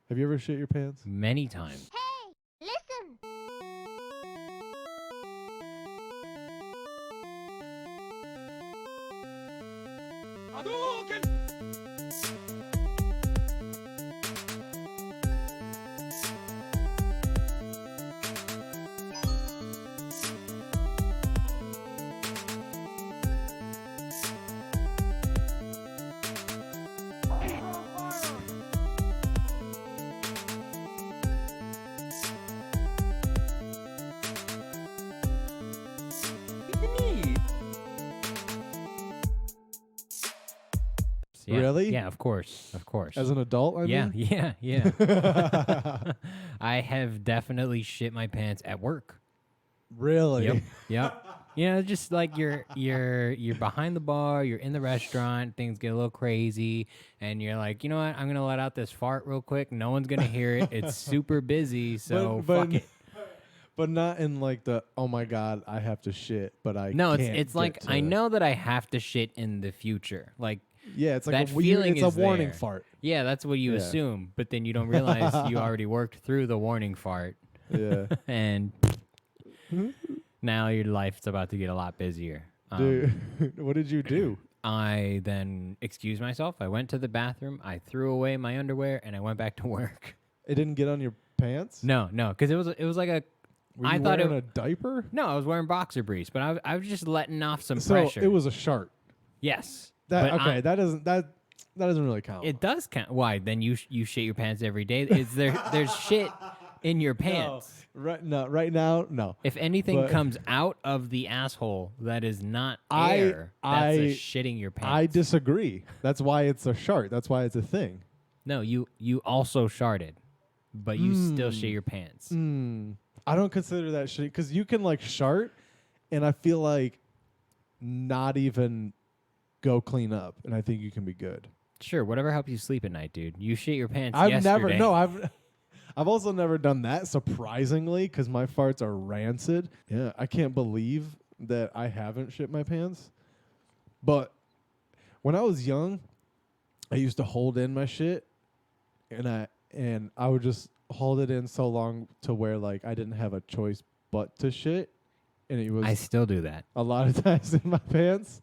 Have you ever shit your pants? Many times. Hey, listen! Yeah. Really? Yeah, of course. Of course. As an adult, I yeah, mean? yeah. I have definitely shit my pants at work. Really? Yep. Yep. You know, just like you're behind the bar, you're in the restaurant, things get a little crazy, and you're like, you know what, I'm gonna let out this fart real quick. No one's gonna hear it. It's super busy, so fuck it. But not in like the, oh my God, I have to shit, but I No, can't it's get like to I know that I have to shit in the future. Like Yeah, it's like that feeling it's is a warning there. fart. Yeah, that's what you Yeah. assume, but then you don't realize you already worked through the warning fart, Yeah. and now your life's about to get a lot busier. Dude, what did you do? I then excused myself. I went to the bathroom. I threw away my underwear, and I went back to work. It didn't get on your pants? No, because it was like a. Were I you thought wearing a diaper? No, I was wearing boxer briefs, but I was just letting off some So pressure. it was a shart. Yes. That but okay, that doesn't really count. It does count. Why? Then you shit your pants every day. Is there's shit in your pants? Right now, no. If anything But- comes out of the asshole that is not air, that's a shitting your pants. I disagree. That's why it's a shart. That's why it's a thing. No, you also sharted, but you still shit your pants. I don't consider that shit because you can like shart, and I feel like not even go clean up, and I think you can be good. Sure, whatever helps you sleep at night, dude. You shit your pants I've yesterday. I've also never done that, surprisingly, because my farts are rancid. Yeah, I can't believe that I haven't shit my pants. But when I was young, I used to hold in my shit, and I would just hold it in so long to where like I didn't have a choice but to shit, and it was I still do that. a lot of times in my pants.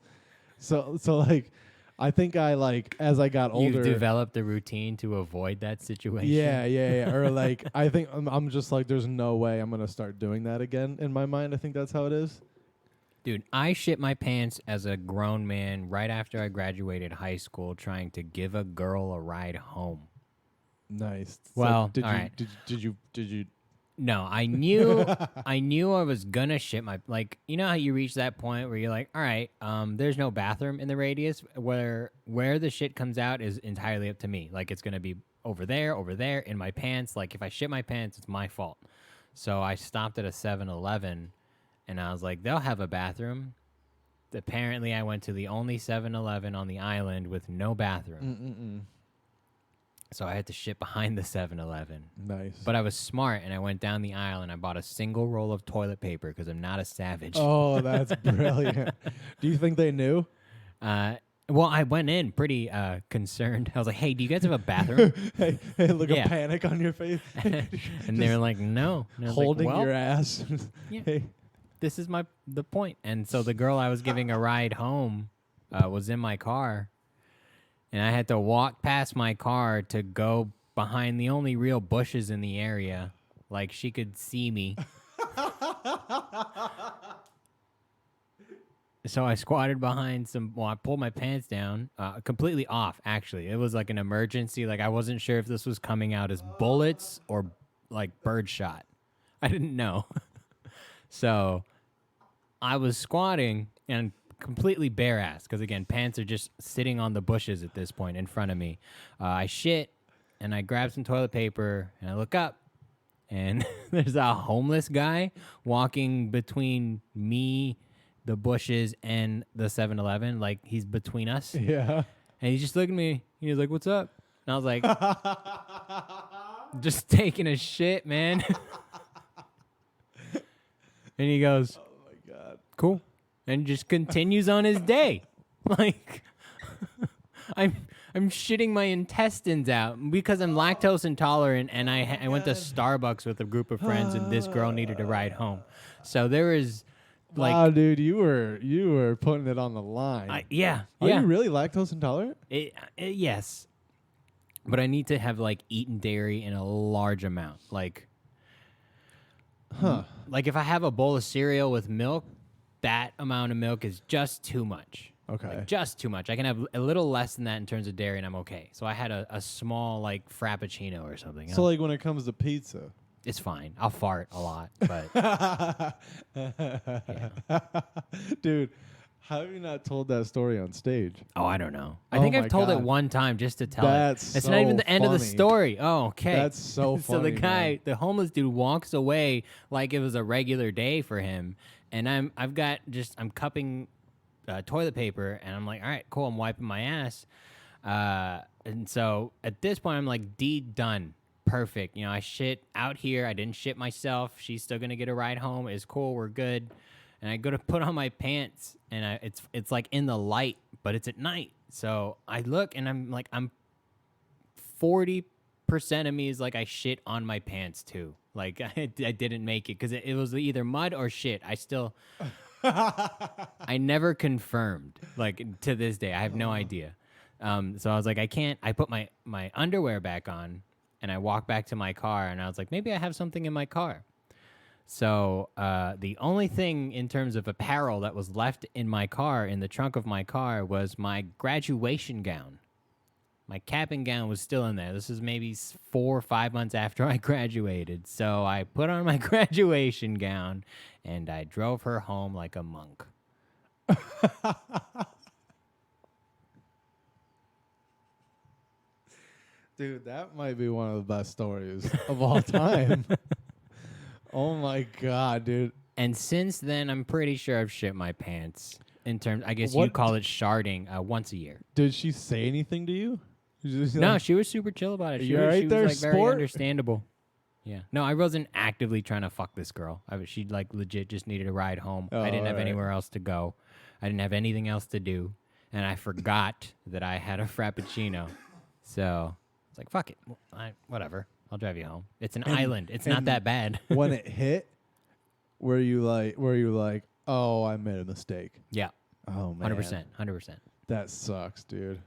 So like, I think I like as I got older. You've developed a routine to avoid that situation. Yeah. Or like, I think I'm just like, there's no way I'm gonna start doing that again. In my mind, I think that's how it is. Dude, I shit my pants as a grown man right after I graduated high school trying to give a girl a ride home. Nice. Well, did all you right. did you? No, I knew I was gonna shit my, like, you know how you reach that point where you're like, all right, there's no bathroom in the radius, where the shit comes out is entirely up to me. Like, it's gonna be over there, in my pants. Like, if I shit my pants, it's my fault. So I stopped at a 7-Eleven, and I was like, they'll have a bathroom. Apparently, I went to the only 7-Eleven on the island with no bathroom. So I had to shit behind the 7-Eleven. Nice. But I was smart, and I went down the aisle, and I bought a single roll of toilet paper because I'm not a savage. Oh, that's brilliant. Do you think they knew? Well, I went in pretty concerned. I was like, hey, do you guys have a bathroom? hey, look Yeah. at panic on your face. And they were like, no. And I was Holding like, well, your ass. Yeah. Hey. this is the point. And so the girl I was giving a ride home was in my car, and I had to walk past my car to go behind the only real bushes in the area. Like, she could see me. So I squatted behind I pulled my pants down, completely off, actually. It was like an emergency. Like, I wasn't sure if this was coming out as bullets or, like, birdshot. I didn't know. So I was squatting and completely bare ass, because, again, pants are just sitting on the bushes at this point in front of me. I shit, and I grab some toilet paper, and I look up, and there's a homeless guy walking between me, the bushes, and the 7-Eleven. Like, he's between us. Yeah. And he's just looking at me. He was like, what's up? And I was like, just taking a shit, man. And he goes, Oh my God. cool. And just continues on his day. Like, I I'm shitting my intestines out because I'm lactose intolerant, and I went to Starbucks with a group of friends, and this girl needed a ride home. So there is, like, Wow, dude, you were putting it on the line. yeah, Are yeah. you really lactose intolerant? Yes, but I need to have like eaten dairy in a large amount. Like if I have a bowl of cereal with milk, that amount of milk is just too much. Okay. Like, just too much. I can have a little less than that in terms of dairy, and I'm okay. So I had a small, like, frappuccino or something. So, like, when it comes to pizza. It's fine. I'll fart a lot, but Dude, how have you not told that story on stage? oh, I don't know. I Oh think my I've told it God. one time just to tell That's it. It's not even so the end of the funny. story. Oh, okay. That's so So the funny, guy, man. the homeless dude, walks away like it was a regular day for him, and I'm cupping toilet paper, and I'm like, all right, cool. I'm wiping my ass, and so at this point, I'm like, deed done. Perfect. You know, I shit out here. I didn't shit myself. She's still gonna get a ride home. It's cool. We're good. And I go to put on my pants, and it's like in the light, but it's at night. So I look, and I'm 40% of me is like I shit on my pants too. Like I didn't make it because it was either mud or shit. I never confirmed. Like to this day, I have no idea. So I was like, I can't. I put my underwear back on. And I walked back to my car, and I was like, maybe I have something in my car. So the only thing in terms of apparel that was left in my car, in the trunk of my car, was my graduation gown. My cap and gown was still in there. This is maybe 4 or 5 months after I graduated. So I put on my graduation gown, and I drove her home like a monk. Dude, that might be one of the best stories of all time. Oh my God, dude. And since then, I'm pretty sure I've shit my pants. In terms, I guess What- you'd call it sharding once a year. Did she say anything to you? No, she was super chill about it. She You was, all right she was there, like very sport? understandable. Yeah. No, I wasn't actively trying to fuck this girl. She like legit just needed a ride home. Oh, I didn't have alright. anywhere else to go. I didn't have anything else to do, and I forgot that I had a frappuccino. So it's like fuck it, whatever. I'll drive you home. It's an island. It's not and that bad. When it hit, were you like, oh, I made a mistake? Yeah. Oh man, 100%. That sucks, dude.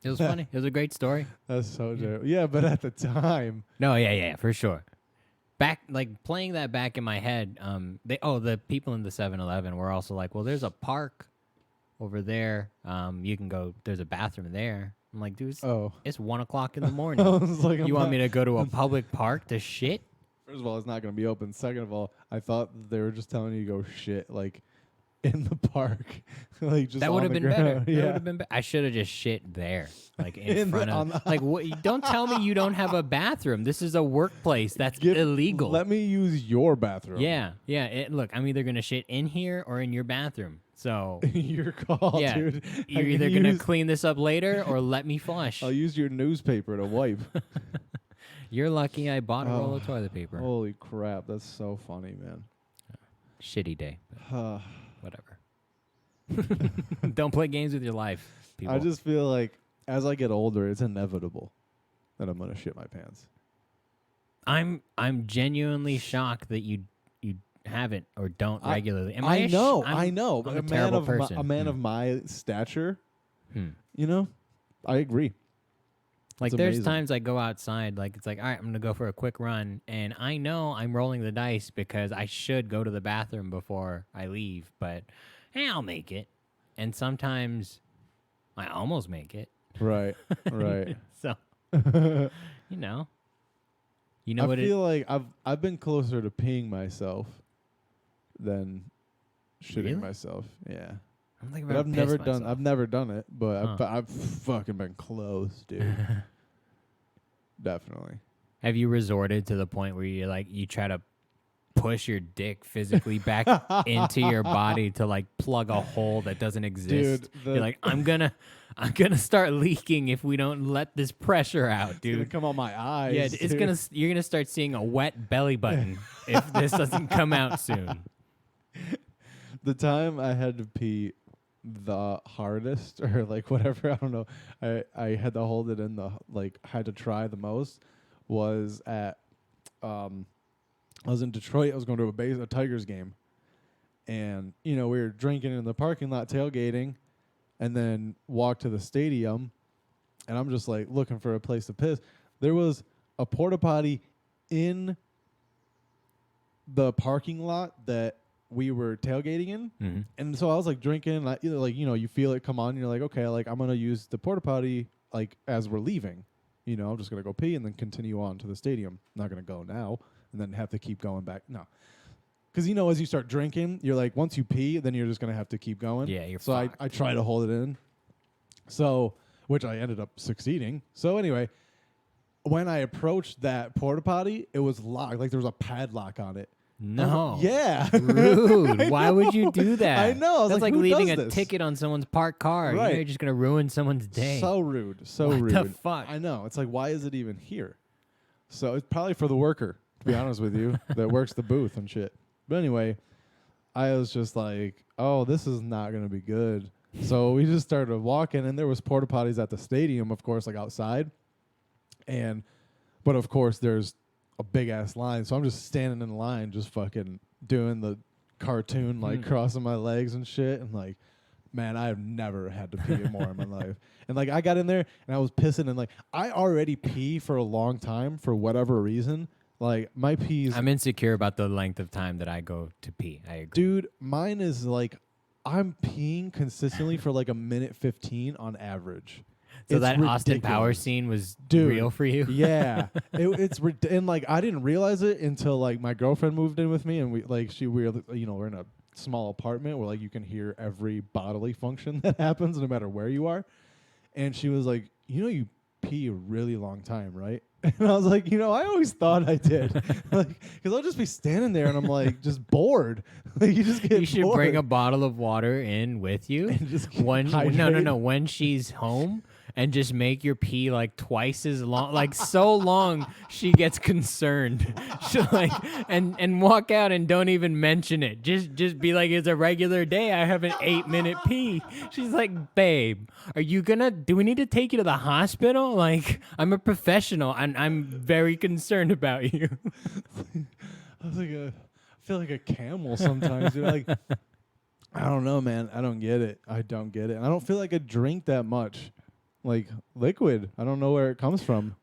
It was funny. It was a great story. That's so true. Yeah, but at the time, No, yeah, for sure. Back, like playing that back in my head, the people in the 7-Eleven were also like, well, there's a park over there. You can go. There's a bathroom there. I'm like, dude, it's 1 o'clock in the morning. I was like, You want me to go to a public park to shit? First of all, it's not going to be open. Second of all, I thought they were just telling you to go shit like in the park, like just That on would have the been better. ground. That Yeah. would have been. I should have just shit there, like in In the- front on of. the- Like, what, don't tell me you don't have a bathroom. This is a workplace. That's illegal. Let me use your bathroom. Yeah. Look, I'm either gonna shit in here or in your bathroom. So Your call, yeah, dude. you're I either can gonna use- clean this up later or let me flush. I'll use your newspaper to wipe. You're lucky I bought a roll of toilet paper. Holy crap, that's so funny, man. Shitty day, but Uh, whatever. Don't play games with your life, people. I just feel like as I get older, it's inevitable that I'm gonna shit my pants. I'm genuinely shocked that you haven't or don't regularly. Am I know, I'm- I know. I'm But a terrible of person. a man of my stature, Hmm. you know, I agree. Like It's there's amazing. times I go outside, like it's like, all right, I'm gonna go for a quick run, and I know I'm rolling the dice because I should go to the bathroom before I leave, but hey, I'll make it. And sometimes I almost make it. Right, right. So you know I what feel like I've been closer to peeing myself than shitting Really? myself. Yeah. I'm thinking But about I've never done it, but Huh. I've fucking been close, dude. Definitely. Have you resorted to the point where you try to push your dick physically back into your body to like plug a hole that doesn't exist? Dude, You're like, I'm gonna start leaking if we don't let this pressure out, It's gonna dude. come on my eyes. Yeah, it's dude. you're gonna start seeing a wet belly button if this doesn't come out soon. The time I had to pee the hardest or like whatever. I don't know. I had to hold it in the had to try the most was at I was in Detroit. I was going to a Tigers game, and we were drinking in the parking lot, tailgating, and then walked to the stadium, and I'm just like looking for a place to piss. There was a porta potty in the parking lot that we were tailgating in, and so I was like drinking, you feel it come on, and you're like, okay, like I'm gonna use the porta potty like as we're leaving, I'm just gonna go pee and then continue on to the stadium. I'm not gonna go now and then have to keep going back. No, because as you start drinking, you're like, once you pee, then you're just gonna have to keep going. Yeah, you're so I try to hold it in, so which I ended up succeeding. So anyway, when I approached that porta potty, it was locked. Like there was a padlock on it. No. Yeah. Rude. Why would you do that? I know. That's like who leaving does a this? ticket on someone's parked car. Right. You're just going to ruin someone's day. So rude. So what rude. What the fuck? I know. It's like, why is it even here? So it's probably for the worker, to be honest with you, that works the booth and shit. But anyway, I was just like, oh, this is not going to be good. So we just started walking, and there was porta potties at the stadium, of course, like outside. But of course, there's a big ass line. So I'm just standing in line, just fucking doing the cartoon, like crossing my legs and shit. And like, man, I have never had to pee more in my life. And like, I got in there and I was pissing, and like, I already pee for a long time for whatever reason. Like my pees. I'm insecure about the length of time that I go to pee. I agree. Dude, mine is like, I'm peeing consistently for like a minute 15 on average. So It's that Austin ridiculous. Powers scene was Dude, real for you? Yeah. And like I didn't realize it until like my girlfriend moved in with me, and we were we're in a small apartment where like you can hear every bodily function that happens no matter where you are. And she was like, you pee a really long time, right? And I was like, I always thought I did. Like, because I'll just be standing there and I'm like just bored. Like you just get You should bored. bring a bottle of water in with you. And just No. When she's home, and just make your pee like twice as long, like so long she gets concerned. She'll like and walk out and don't even mention it. Just be like, it's a regular day. I have an 8-minute pee. She's like, babe, do we need to take you to the hospital? Like, I'm a professional and I'm very concerned about you. I was like I feel like a camel sometimes. Dude. Like, I don't know, man. I don't get it. I don't get it. And I don't feel like I drink that much. Like liquid. I don't know where it comes from.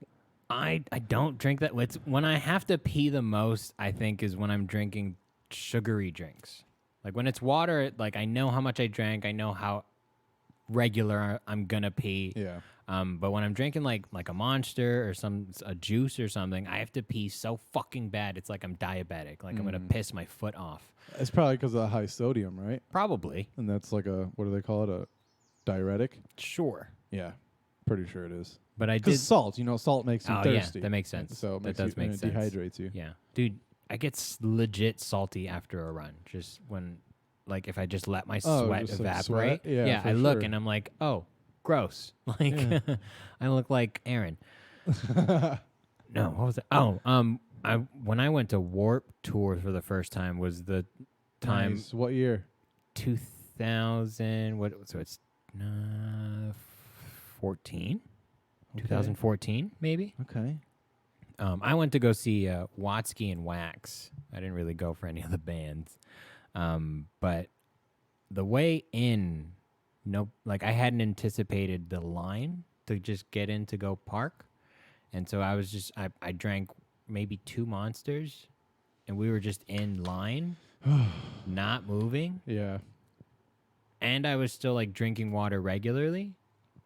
I don't drink that. When I have to pee the most, I think, is when I'm drinking sugary drinks. Like when it's water, like I know how much I drank. I know how regular I'm gonna pee. Yeah. But when I'm drinking like a Monster or a juice or something, I have to pee so fucking bad. It's like I'm diabetic. Like I'm gonna piss my foot off. It's probably because of the high sodium, right? Probably. And that's like what do they call it? A diuretic? Sure. Yeah. Pretty sure it is. But I did. Because salt, salt makes you thirsty. Yeah, that makes sense. So that does make sense. It dehydrates you. Yeah. Dude, I get legit salty after a run. Just when, like, if I just let my sweat just, like, evaporate. sweat? Yeah, for I look sure. and I'm like, oh, gross. Like, I look like Aaron. No, what was it? Oh, when I went to Warp Tour for the first time was the time. Nice. What year? 2000. So it's 14. Okay. 2014, maybe. Okay. I went to go see Watsky and Wax. I didn't really go for any of the bands. But the way in, I hadn't anticipated the line to just get in to go park. And so I drank maybe 2 Monsters, and we were just in line, not moving. Yeah. And I was still like drinking water regularly.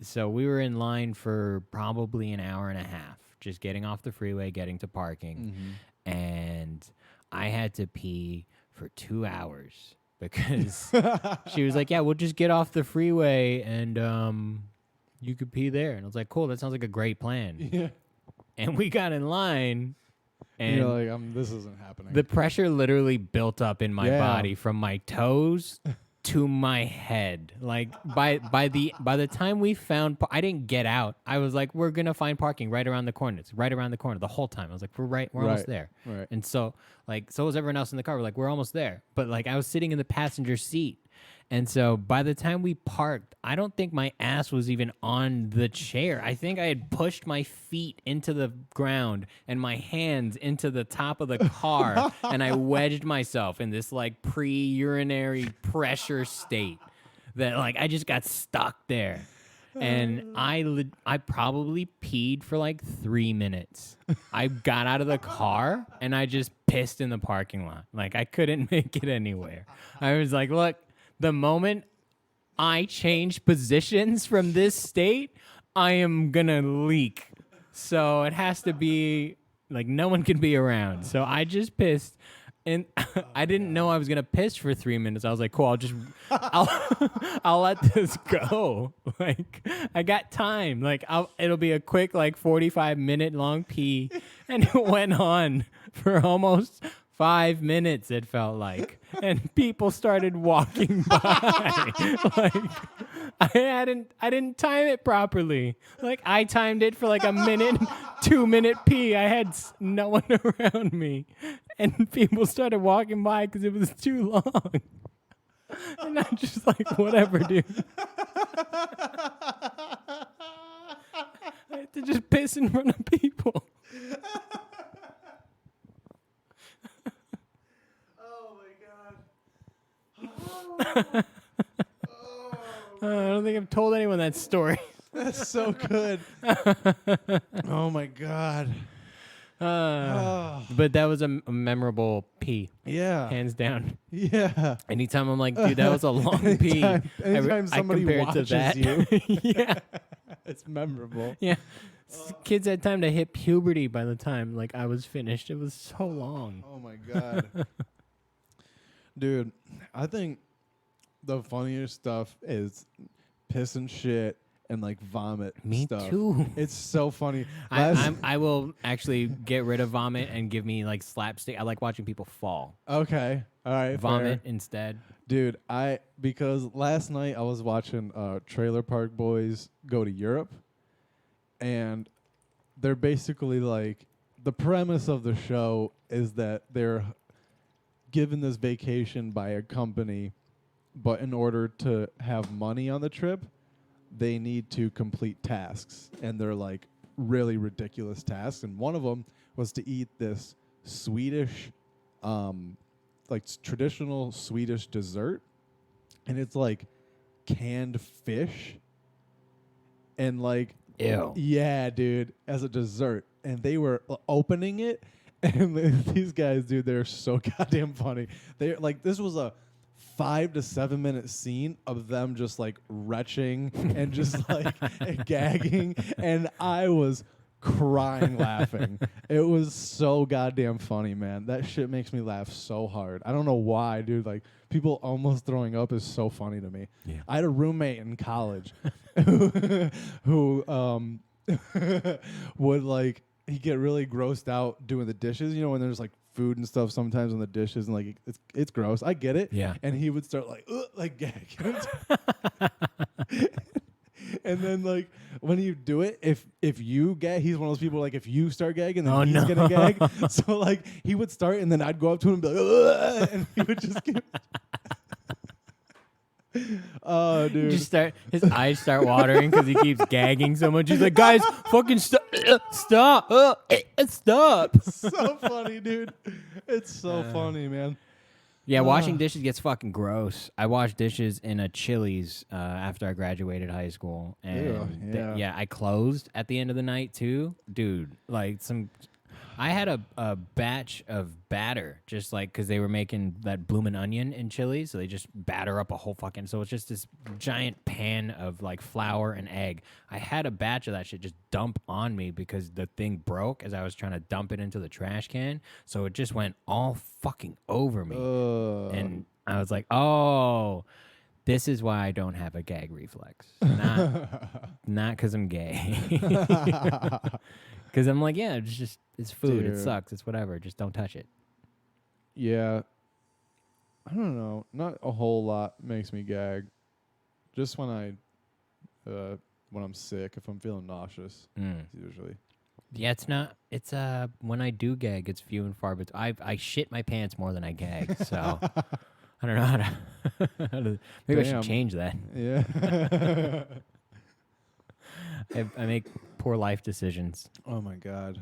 So we were in line for probably an hour and a half, just getting off the freeway, getting to parking. Mm-hmm. And I had to pee for 2 hours because she was like, yeah, we'll just get off the freeway and you could pee there. And I was like, cool, that sounds like a great plan. Yeah. And we got in line. And you're like, this isn't happening. the pressure literally built up in my Yeah. body from my toes to my head. Like by the time we found, I didn't get out. I was like, we're gonna find parking right around the corner. It's right around the corner the whole time. I was like, we're almost there. Right. And so was everyone else in the car. We're like, we're almost there. But like I was sitting in the passenger seat, And so by the time we parked, I don't think my ass was even on the chair. I think I had pushed my feet into the ground and my hands into the top of the car, and I wedged myself in this like pre-urinary pressure state that like I just got stuck there. And I probably peed for like 3 minutes. I got out of the car and I just pissed in the parking lot. Like I couldn't make it anywhere. I was like, look, the moment I change positions from this state, I am gonna leak. So it has to be like no one can be around. So I just pissed. And I didn't know I was gonna piss for 3 minutes. I was like, "Cool, I'll let this go." Like, I got time. Like, it'll be a quick, like, 45-minute long pee, and it went on for almost 5 minutes. It felt like, and people started walking by. Like, I didn't time it properly. Like, I timed it for like a minute, 2-minute pee. I had no one around me. And people started walking by because it was too long. And I'm just like, whatever, dude. I had to just piss in front of people. Oh my god. I don't think I've told anyone that story. That's so good. Oh my god. But that was a memorable pee. Yeah. Hands down. Yeah. Anytime I'm like, dude, that was a long pee. Anytime somebody compare it watches to that. you. Yeah. It's memorable. Yeah. Kids had time to hit puberty by the time like I was finished. It was so long. Oh my god. Dude, I think the funniest stuff is piss and shit and like vomit Me stuff. too. It's so funny. I will actually get rid of vomit and give me like slapstick. I like watching people fall. Okay. All right. Vomit fair. instead. Dude, because last night I was watching Trailer Park Boys go to Europe, and they're basically like, the premise of the show is that they're given this vacation by a company, but in order to have money on the trip, they need to complete tasks, and they're like really ridiculous tasks. And one of them was to eat this Swedish, like traditional Swedish dessert, and it's like canned fish, and like, Ew. yeah, dude, as a dessert. And they were opening it, and these guys, dude, they're so goddamn funny. They're like, this was a 5 to 7 minute scene of them just like retching and just like gagging, and I was crying laughing. It was so goddamn funny, man. That shit makes me laugh so hard. I don't know why, dude. Like, people almost throwing up is so funny to me. Yeah. I had a roommate in college who would like, he'd get really grossed out doing the dishes, you know, when there's like food and stuff sometimes on the dishes, and like it's gross. I get it. Yeah. And he would start like gagging. And then like when you do it, if you gag, he's one of those people like, if you start gagging, then he's gonna gag. So like he would start, and then I'd go up to him and be like, ugh, and he would just get oh, dude. His eyes start watering because he keeps gagging so much. He's like, guys, fucking stop. Stop. So funny, dude. It's so funny, man. Yeah, washing dishes gets fucking gross. I washed dishes in a Chili's after I graduated high school. And yeah. I closed at the end of the night too. Dude, like I had a batch of batter, just like because they were making that bloomin' onion in Chili's, so they just batter up a whole fucking. So it's just this giant pan of like flour and egg. I had a batch of that shit just dump on me because the thing broke as I was trying to dump it into the trash can. So it just went all fucking over me, and I was like, oh. This is why I don't have a gag reflex. Not because I'm gay. Because I'm like, yeah, it's food. Dude. It sucks. It's whatever. Just don't touch it. Yeah. I don't know. Not a whole lot makes me gag. Just when I'm sick, if I'm feeling nauseous, usually. Yeah, it's not. It's when I do gag, it's few and far between. I shit my pants more than I gag. So I don't know how to. Maybe I should Damn. change that. Yeah. I make poor life decisions. Oh my god,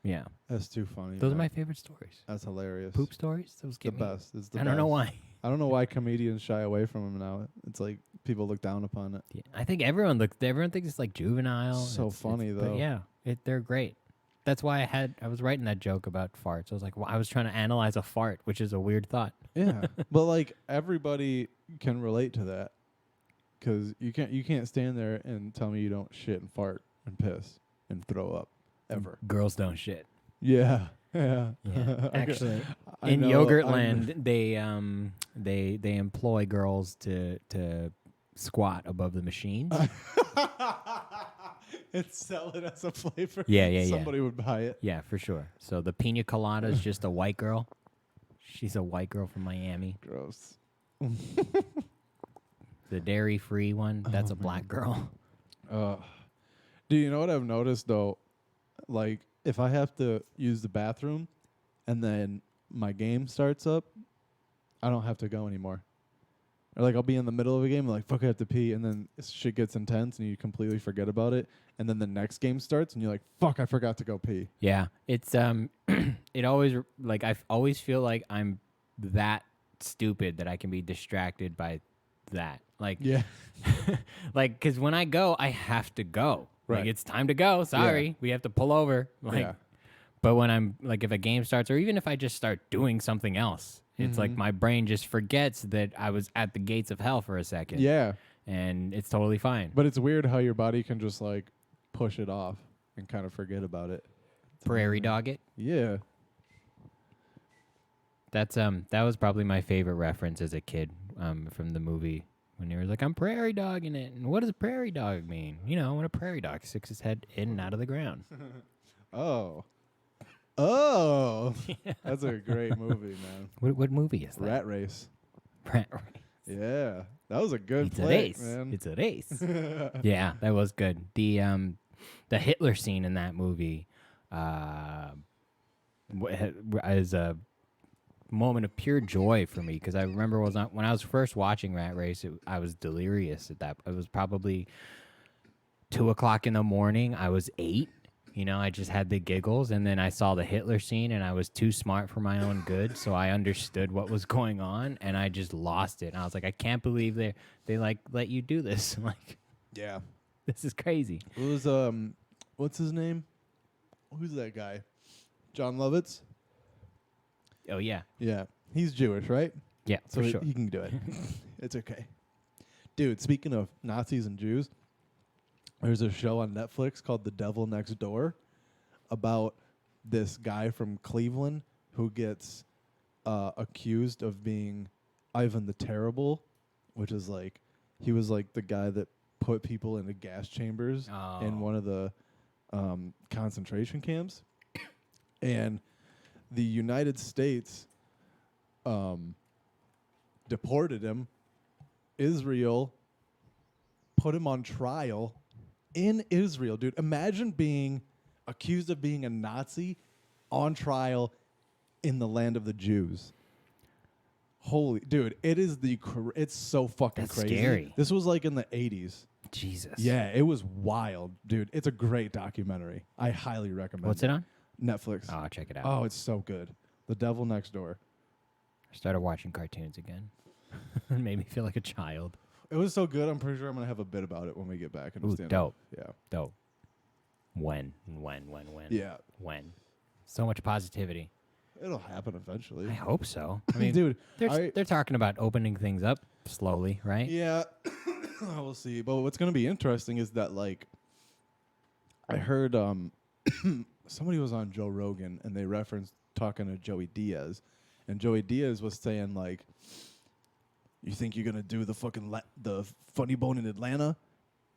Yeah, that's too funny. those are man. my favorite stories. That's hilarious. Poop stories. Those The get me. best. It's the I don't know best. why. I don't know why comedians shy away from them now. It's like people look down upon it. Yeah, I think everyone thinks it's like juvenile. So funny, though. But yeah, they're great. That's why I was writing that joke about farts. I was like, well, I was trying to analyze a fart, which is a weird thought. Yeah, but like everybody can relate to that because you can't stand there and tell me you don't shit and fart and piss and throw up ever. Girls don't shit. Yeah, yeah. Yeah, actually, I in know, Yogurtland, they employ girls to squat above the machines. And sell it as a flavor. Yeah. Somebody would buy it. Yeah, for sure. So the pina colada is just a white girl. She's a white girl from Miami. Gross. The dairy-free one, that's a black girl. Do you know what I've noticed though? Like if I have to use the bathroom and then my game starts up, I don't have to go anymore. Or like I'll be in the middle of a game, like fuck, I have to pee, and then shit gets intense and you completely forget about it, and then the next game starts and you're like, fuck, I forgot to go pee. Yeah, it's it always like I always feel like I'm that stupid that I can be distracted by that. Like Yeah. like because when I go, I have to go. Right. Like it's time to go. Sorry, we have to pull over. Like, Yeah. but when I'm like, if a game starts, or even if I just start doing something else, it's like my brain just forgets that I was at the gates of hell for a second. Yeah. And it's totally fine. But it's weird how your body can just like push it off and kind of forget about it. Prairie dog it. Yeah. That's that was probably my favorite reference as a kid from the movie when he was like, I'm prairie dogging it. And what does a prairie dog mean? You know, when a prairie dog sticks his head in and out of the ground. Oh. Oh. That's a great movie, man. What movie is that? Rat Race. Rat Race. Yeah. That was a good It's a flick, race. man. It's a race. Yeah, that was good. The Hitler scene in that movie is a moment of pure joy for me because I remember when I was first watching Rat Race, I was delirious at that. It was probably 2:00 in the morning. I was 8. You know, I just had the giggles, and then I saw the Hitler scene, and I was too smart for my own good, so I understood what was going on, and I just lost it. And I was like, I can't believe they like let you do this. Like, Yeah. this is crazy. It was what's his name? Who's that guy? John Lovitz? Oh yeah, Yeah. He's Jewish, right? yeah, So for sure. he can do it. It's okay. Dude, speaking of Nazis and Jews, there's a show on Netflix called The Devil Next Door about this guy from Cleveland who gets accused of being Ivan the Terrible, which is like, he was like the guy that put people into gas chambers in one of the concentration camps. And the United States deported him. Israel put him on trial in Israel. Dude, imagine being accused of being a Nazi on trial in the land of the Jews. Holy, dude, it's so fucking That's crazy. scary. This was like in the 80s. Jesus. Yeah, it was wild, dude. It's a great documentary. I highly recommend What's it on? Netflix. Oh, I'll check it out. Oh, it's so good. The Devil Next Door. I started watching cartoons again. It made me feel like a child. It was so good. I'm pretty sure I'm gonna have a bit about it when we get back. Ooh, dope. Yeah. Dope. When? Yeah. When? So much positivity. It'll happen eventually. I hope so. I mean, Dude, they're talking about opening things up slowly, right? yeah, we'll see. But what's gonna be interesting is that, like, I heard somebody was on Joe Rogan and they referenced talking to Joey Diaz, and Joey Diaz was saying like, "You think you're gonna do the fucking the Funny Bone in Atlanta?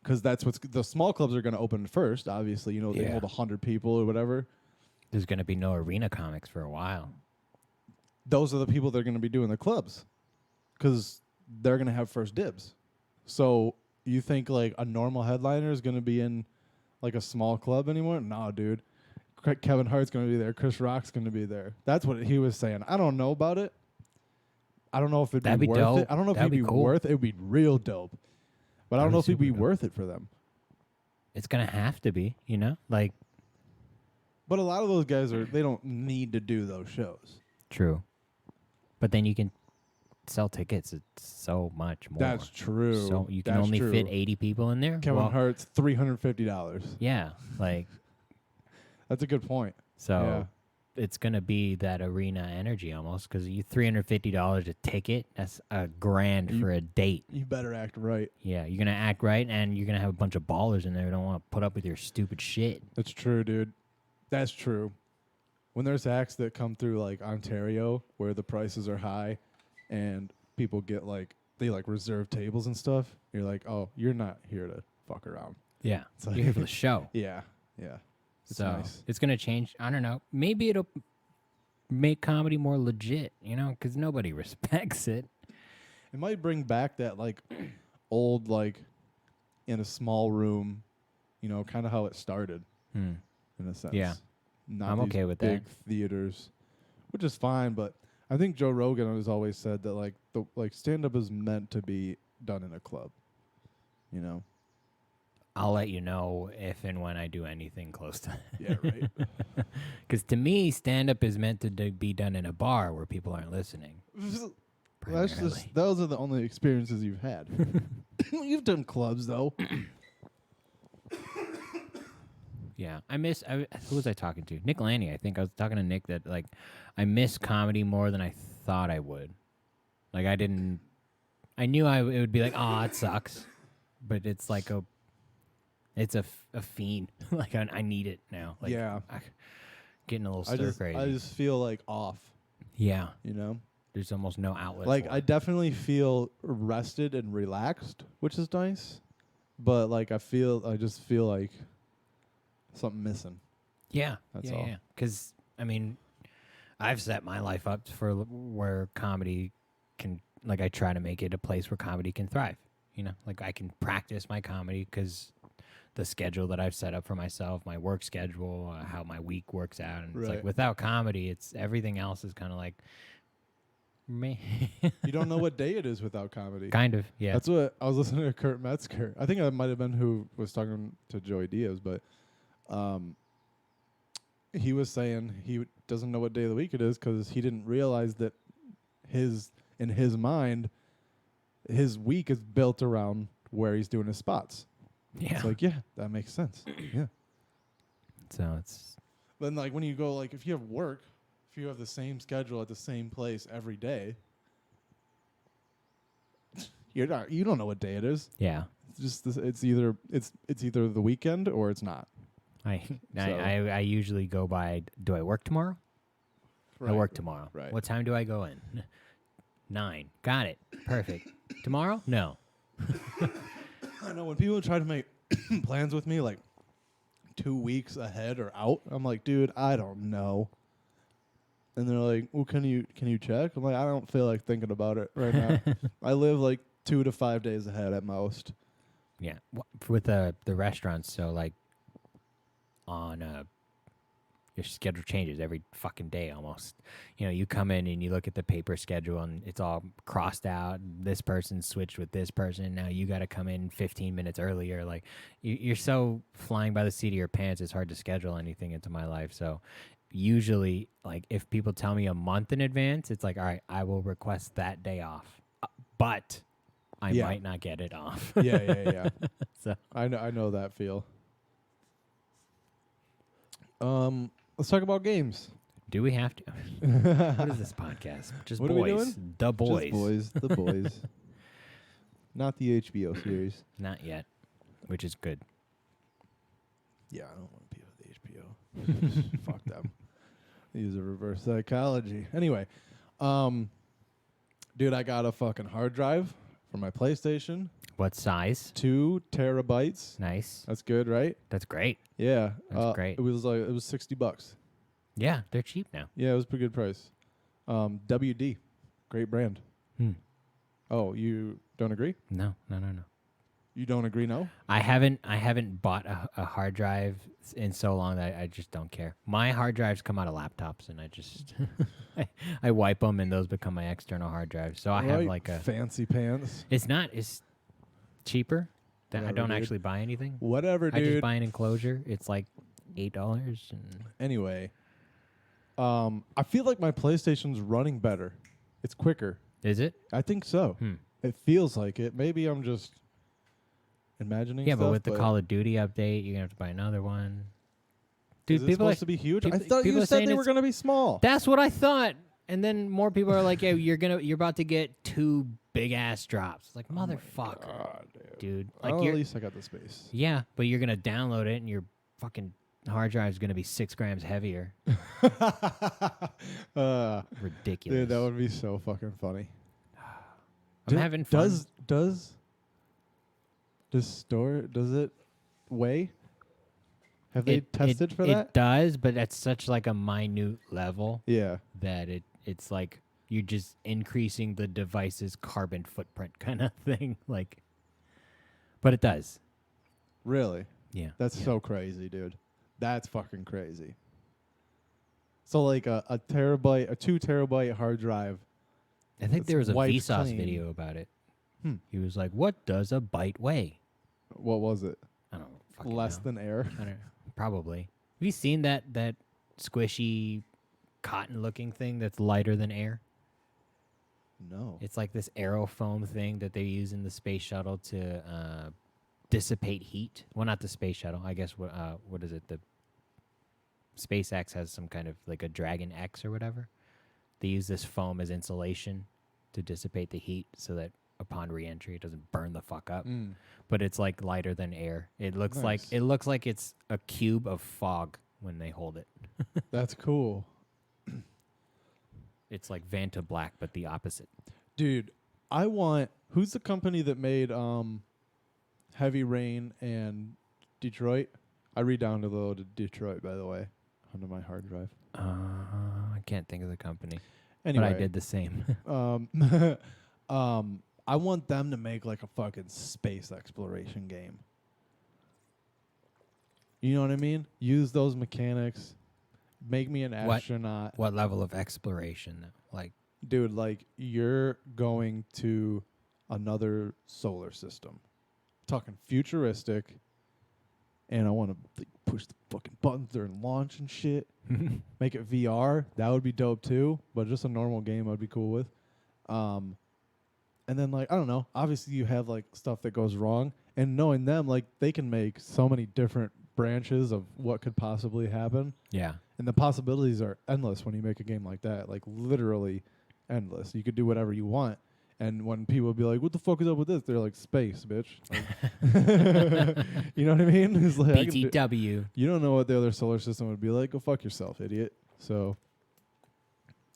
Because that's what's the small clubs are gonna open first. Obviously, you know they Yeah. hold 100 people or whatever. There's going to be no arena comics for a while. Those are the people that are gonna be doing the clubs, because they're gonna have first dibs. So you think like a normal headliner is gonna be in like a small club anymore? No, dude. Kevin Hart's gonna be there. Chris Rock's gonna be there. That's what he was saying. I don't know about it. I don't know if it'd That'd be be worth dope. it. I don't know if That'd it'd be be cool. worth it. It'd be real dope. But I That'd don't be know if it'd be super dope. worth it for them. It's gonna have to be, you know, like But a lot of those guys they don't need to do those shows. true. But then you can sell tickets. It's so much more. That's true. So you can That's only true. fit 80 people in there. Kevin Well, Hart's $350. yeah, like That's a good point. so. It's gonna be that arena energy almost because you $350 a ticket. That's $1,000 for a date. You better act right. Yeah, you're gonna act right, and you're gonna have a bunch of ballers in there who don't want to put up with your stupid shit. That's true, dude. That's true. When there's acts that come through like Ontario where the prices are high and people get they reserve tables and stuff, you're like, oh, you're not here to fuck around. Yeah, It's like- you're here for the show. Yeah. Yeah. It's So nice. it's gonna change. I don't know. Maybe it'll make comedy more legit, you know, because nobody respects it. It might bring back that old in a small room, kind of how it started in a sense. Yeah. Not I'm these okay with big that. theaters, which is fine. But I think Joe Rogan has always said that stand up is meant to be done in a club. You know. I'll let you know if and when I do anything close to that. Yeah. Right. Because to me, stand up is meant to be done in a bar where people aren't listening. primarily. Those are the only experiences you've had. You've done clubs though. Yeah, who was I talking to? Nick Lanny, I think. I was talking to Nick that, I miss comedy more than I thought I would. I knew it would be like, oh, it sucks. But it's like it's a fiend. I need it now. Yeah. Getting a little I stir crazy. just feel off, Yeah, you know? there's almost no outlet. for I it. definitely feel rested and relaxed, which is nice. But I just feel like something missing. Yeah, That's yeah, all. yeah. Because I've set my life up for where comedy can, I try to make it a place where comedy can thrive. You know, I can practice my comedy because the schedule that I've set up for myself, my work schedule, how my week works out, and it's Right. without comedy, it's everything else is kind of me. You don't know what day it is without comedy. Kind of, yeah. That's what I was listening to Kurt Metzger. I think that might have been who was talking to Joey Diaz, but he was saying he doesn't know what day of the week it is because he didn't realize that in his mind, his week is built around where he's doing his spots. Yeah. It's yeah, that makes sense. Yeah. So it's Then when you go if you have work, if you have the same schedule at the same place every day, you don't know what day it is. yeah. It's just it's either the weekend or it's not. I usually go by. Do I work tomorrow? I work tomorrow. Right. What time do I go in? 9. Got it. Perfect. Tomorrow? No. I know when people try to make plans with me 2 weeks ahead or out, I'm like, dude, I don't know. And they're like, well, can you check? I'm like, I don't feel like thinking about it right now. I live 2 to 5 days ahead at most. Yeah. With the restaurants, so on your schedule changes every fucking day almost. You know, you come in and you look at the paper schedule and it's all crossed out. This person switched with this person. Now you got to come in 15 minutes earlier. You're so flying by the seat of your pants, it's hard to schedule anything into my life. So usually, if people tell me a month in advance, it's all right, I will request that day off. But I might not get it off. Yeah. So I know that feel. Let's talk about games. do we have to? What is this podcast? Just What are we boys. doing? The boys. Just boys, the boys. Not the HBO series. Not yet, which is good. Yeah, I don't want to be with HBO. Fuck them. They use a reverse psychology. Anyway, dude, I got a fucking hard drive for my PlayStation. What size? 2 terabytes. Nice. That's good, right? That's great. Yeah. That's great. It was $60. Yeah, they're cheap now. Yeah, it was a pretty good price. WD, great brand. Hmm. Oh, you don't agree? No. You don't agree? No. I haven't bought a hard drive in so long that I just don't care. My hard drives come out of laptops, and I just I wipe them, and those become my external hard drives. So I have Right, like a. fancy pants. It's cheaper. I Whatever, don't dude. actually buy anything. Whatever, I just dude. buy an enclosure. It's like $8. And Anyway, I feel like my PlayStation's running better. It's quicker. is it? I think so. It feels like it. Maybe I'm just imagining. Yeah, stuff, but with the Call of Duty update, you're gonna have to buy another one. Dude, Dude, is it people supposed are, to be huge? I people- thought people you are said saying they were it's- going to be small. That's what I thought. And then more people are like, "Yeah, you're about to get 2 big ass drops." It's like, motherfucker, God, dude. Like, Like at you're least I got the space. yeah, but you're gonna download it, and your fucking hard drive's gonna be 6 grams heavier. Ridiculous. Dude, that would be so fucking funny. I'm having fun. Does it weigh? Have they tested for that? It does, but at such like a minute level Yeah. that it's like you're just increasing the device's carbon footprint kind of thing. Like, but it does. Really? Yeah. That's yeah. so crazy, dude. That's fucking crazy. So like a 2 terabyte hard drive. I think It's there was a wiped Vsauce clean. video about it. Hmm. He was like, "What does a byte weigh?" What was it? I don't fucking Less know. than air. I don't probably. Have you seen that squishy cotton-looking thing that's lighter than air? No. It's like this aerofoam thing that they use in the space shuttle to dissipate heat. Well, not the space shuttle. I guess what is it? The SpaceX has some kind of like a Dragon X or whatever. They use this foam as insulation to dissipate the heat so that upon reentry it doesn't burn the fuck up. But it's like lighter than air. It looks Nice. like it's a cube of fog when they hold it. That's cool. It's like Vanta Black, but the opposite. Dude, I want who's the company that made Heavy Rain and Detroit? I re-downloaded Detroit, by the way, onto my hard drive. I can't think of the company, Anyway, but I did the same. I want them to make like a fucking space exploration game. You know what I mean? Use those mechanics. Make me an astronaut. What level of exploration? Like, Dude, like you're going to another solar system. Talking futuristic. And I want to like, push the fucking buttons during launch and shit. Make it VR. That would be dope too. But just a normal game I'd be cool with. And then like, I don't know. Obviously you have like stuff that goes wrong. And knowing them, like they can make so many different branches of what could possibly happen. yeah. And the possibilities are endless when you make a game like that. Like literally endless. You could do whatever you want. And when people be like, "What the fuck is up with this?" They're like, "Space, bitch." Like you know what I mean? It's like, I can do- BTW. you don't know what the other solar system would be like. Go fuck yourself, idiot. So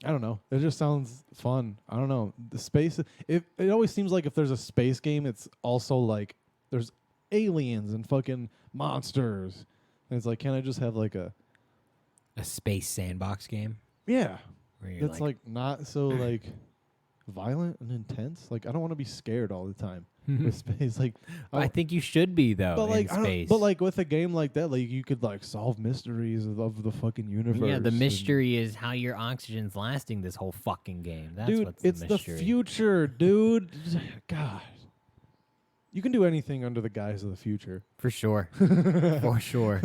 I don't know. It just sounds fun. I don't know. The space. It always seems like if there's a space game, it's also like there's aliens and fucking monsters. And it's like, can I just have like a space sandbox game? yeah? Where you're That's like not so like violent and intense. Like I don't want to be scared all the time with space. Like I think you should be though but like in I don't, space. but like with a game like that, like you could like solve mysteries of the fucking universe. yeah, the and- mystery is how your oxygen's lasting this whole fucking game. That's dude, what's it's the the mystery. future, dude. God, you can do anything under the guise of the future. For sure. For sure.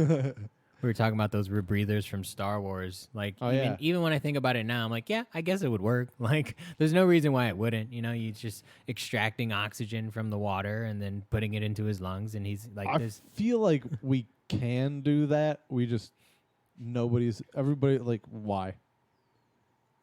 We were talking about those rebreathers from Star Wars. Like, Oh, yeah. even when I think about it now, I'm like, yeah, I guess it would work. Like, there's no reason why it wouldn't. You know, you're just extracting oxygen from the water and then putting it into his lungs, and he's like, I this. feel like we can do that. We just everybody like why?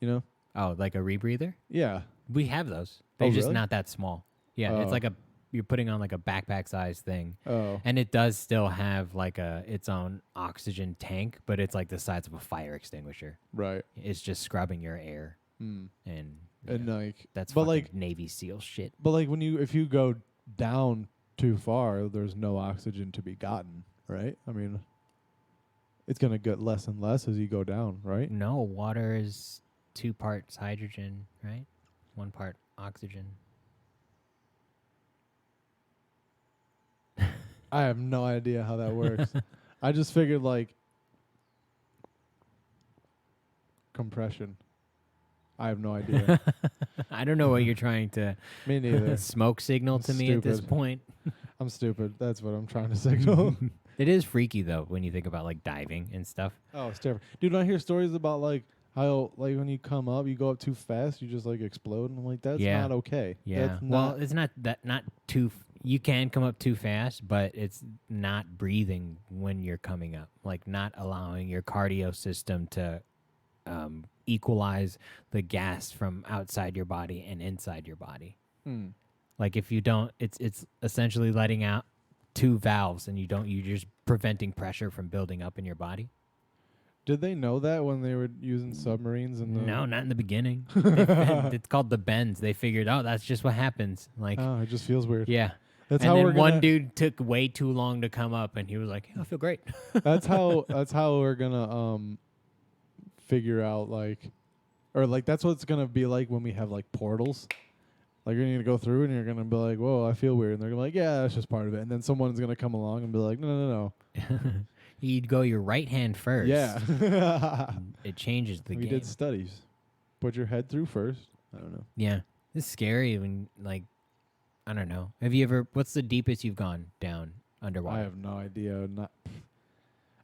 You know? Oh, like a rebreather? Yeah. We have those. They're Oh, just really? not that small. Yeah, it's Oh. like you're putting on like a backpack size thing. Oh. And it does still have like its own oxygen tank, but it's like the size of a fire extinguisher. Right. It's just scrubbing your air, Mm. and And yeah, like that's but fucking like Navy SEAL shit. but like if you go down too far, there's no oxygen to be gotten, right? I mean, it's gonna get less and less as you go down, right? No, water is 2 parts hydrogen, right? 1 part oxygen. I have no idea how that works. I just figured like compression. I have no idea. I don't know what you're trying to Me neither. smoke signal to me at this Stupid. point. I'm stupid. That's what I'm trying to signal. It is freaky though when you think about like diving and stuff. Oh, it's terrible. Dude, I hear stories about like how like when you come up, you go up too fast, you just like explode, and I'm like, that's Yeah. not okay. Yeah. That's Well, not, it's not too. You can come up too fast, but it's not breathing when you're coming up. Like not allowing your cardio system to equalize the gas from outside your body and inside your body. Like if you don't, it's essentially letting out two valves, and you're just preventing pressure from building up in your body. Did they know that when they were using submarines? And No, not in the beginning. It's called the bends. They figured, oh, that's just what happens. Like, Oh, it just feels weird. yeah. That's And how then we're one gonna. dude took way too long to come up, and he was like, "I feel great." That's how we're gonna figure out like, or like that's what it's gonna be like when we have like portals. Like you're gonna go through and you're gonna be like, "Whoa, I feel weird," and they're gonna be like, "Yeah, that's just part of it." And then someone's gonna come along and be like, "No, no, no." You'd go your right hand first. Yeah. It changes the We game. did studies. Put your head through first. I don't know. Yeah, it's scary when like, I don't know. Have you ever? What's the deepest you've gone down underwater? I have no idea. Not.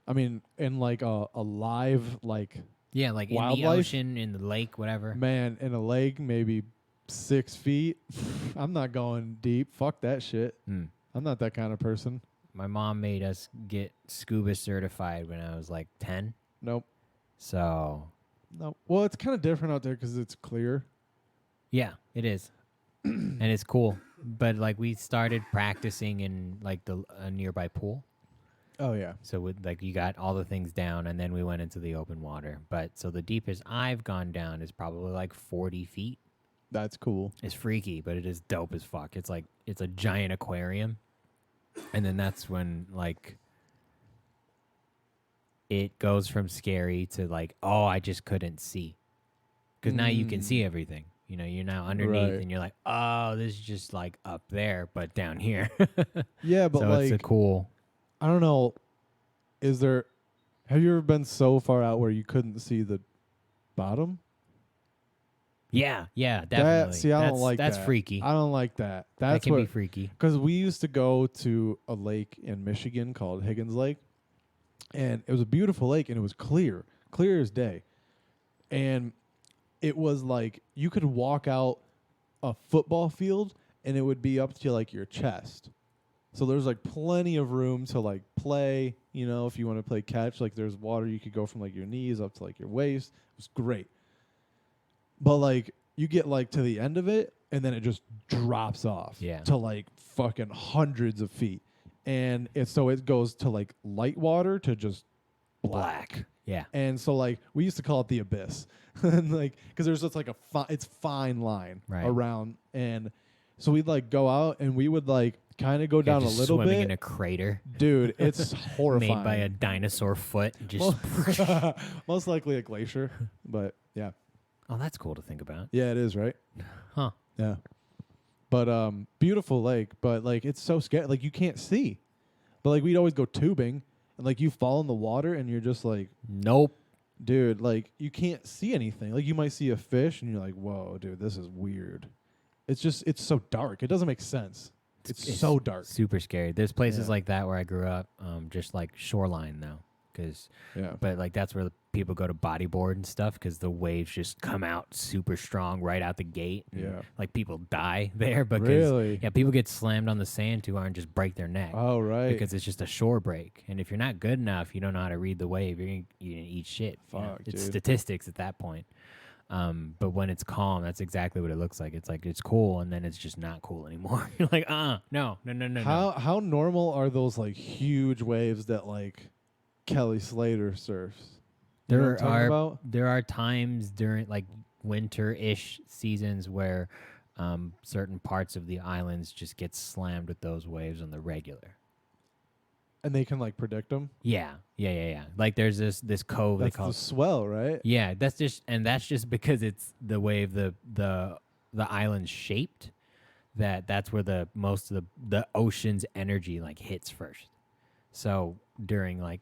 I mean, in like a live like Yeah, like in the wildlife? ocean, in the lake, whatever. man in a lake, maybe 6 feet. I'm not going deep. Fuck that shit. Hmm. I'm not that kind of person. My mom made us get scuba certified when I was like 10. Nope. So, No. Well, it's kind of different out there because it's clear. yeah, it is. And it's cool. But like we started practicing in like a nearby pool. Oh yeah. So with like you got all the things down, and then we went into the open water. But so the deepest I've gone down is probably like 40 feet. That's cool. It's freaky, but it is dope as fuck. It's like it's a giant aquarium. And then that's when like it goes from scary to like, oh, I just couldn't see. Because now you can see everything. You know, you're now underneath, Right. and you're like, oh, this is just like up there, but down here. Yeah, but so like it's a cool. I don't know. Is there? Have you ever been so far out where you couldn't see the bottom? Yeah, definitely. See, I don't like that's that. freaky. I don't like that. That That's can what. be freaky. Because we used to go to a lake in Michigan called Higgins Lake, and it was a beautiful lake, and it was clear as day, and it was like you could walk out a football field, and it would be up to like your chest. So there's like plenty of room to like play. You know, if you want to play catch, like there's water, you could go from like your knees up to like your waist. It was great. But like you get like to the end of it, and then it just drops off to like fucking hundreds of feet, and it goes to like light water to just black. Yeah. And so like we used to call it the abyss, and like because there's just like it's fine line around, and so we'd like go out and we would like kind of go down a little swimming bit in a crater. Dude, it's horrifying. Made by a dinosaur foot. Just most likely a glacier, but yeah. Oh, that's cool to think about. Yeah, it is, right? Huh. Yeah. But beautiful lake, but like it's so scary. Like you can't see. But like we'd always go tubing, and like you fall in the water and you're just like, nope. Dude, like you can't see anything. Like you might see a fish and you're like, whoa, dude, this is weird. It's so dark. It doesn't make sense. It's so dark. Super scary. There's places like that where I grew up, just like shoreline though. But like that's where the people go to bodyboard and stuff because the waves just come out super strong right out the gate. And like people die there because people get slammed on the sand too hard and just break their neck. Oh right. Because it's just a shore break, and if you're not good enough, you don't know how to read the wave. You're gonna eat shit. Fuck, It's dude. statistics at that point. But when it's calm, that's exactly what it looks like. It's like it's cool, and then it's just not cool anymore. You're like, no. How normal are those like huge waves that like Kelly Slater surfs? You know what I'm talking about? There are times during like winter-ish seasons where certain parts of the islands just get slammed with those waves on the regular. And they can like predict them. Yeah. Like there's this cove. That's they call the swell, right? Yeah, that's just because it's the way the island's shaped. that's where the most of the ocean's energy like hits first. So during like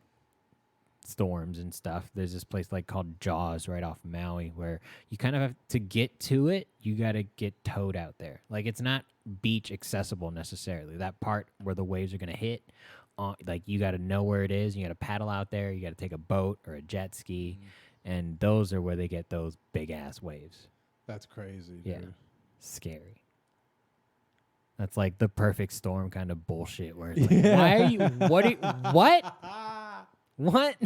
storms and stuff, there's this place like called Jaws right off Maui where you kind of have to get to it. You got to get towed out there. Like it's not beach accessible necessarily. That part where the waves are gonna hit, like you got to know where it is. You got to paddle out there. You got to take a boat or a jet ski, and those are where they get those big ass waves. That's crazy, dude. Yeah, scary. That's like the perfect storm kind of bullshit. Where it's like, why are you? What? What?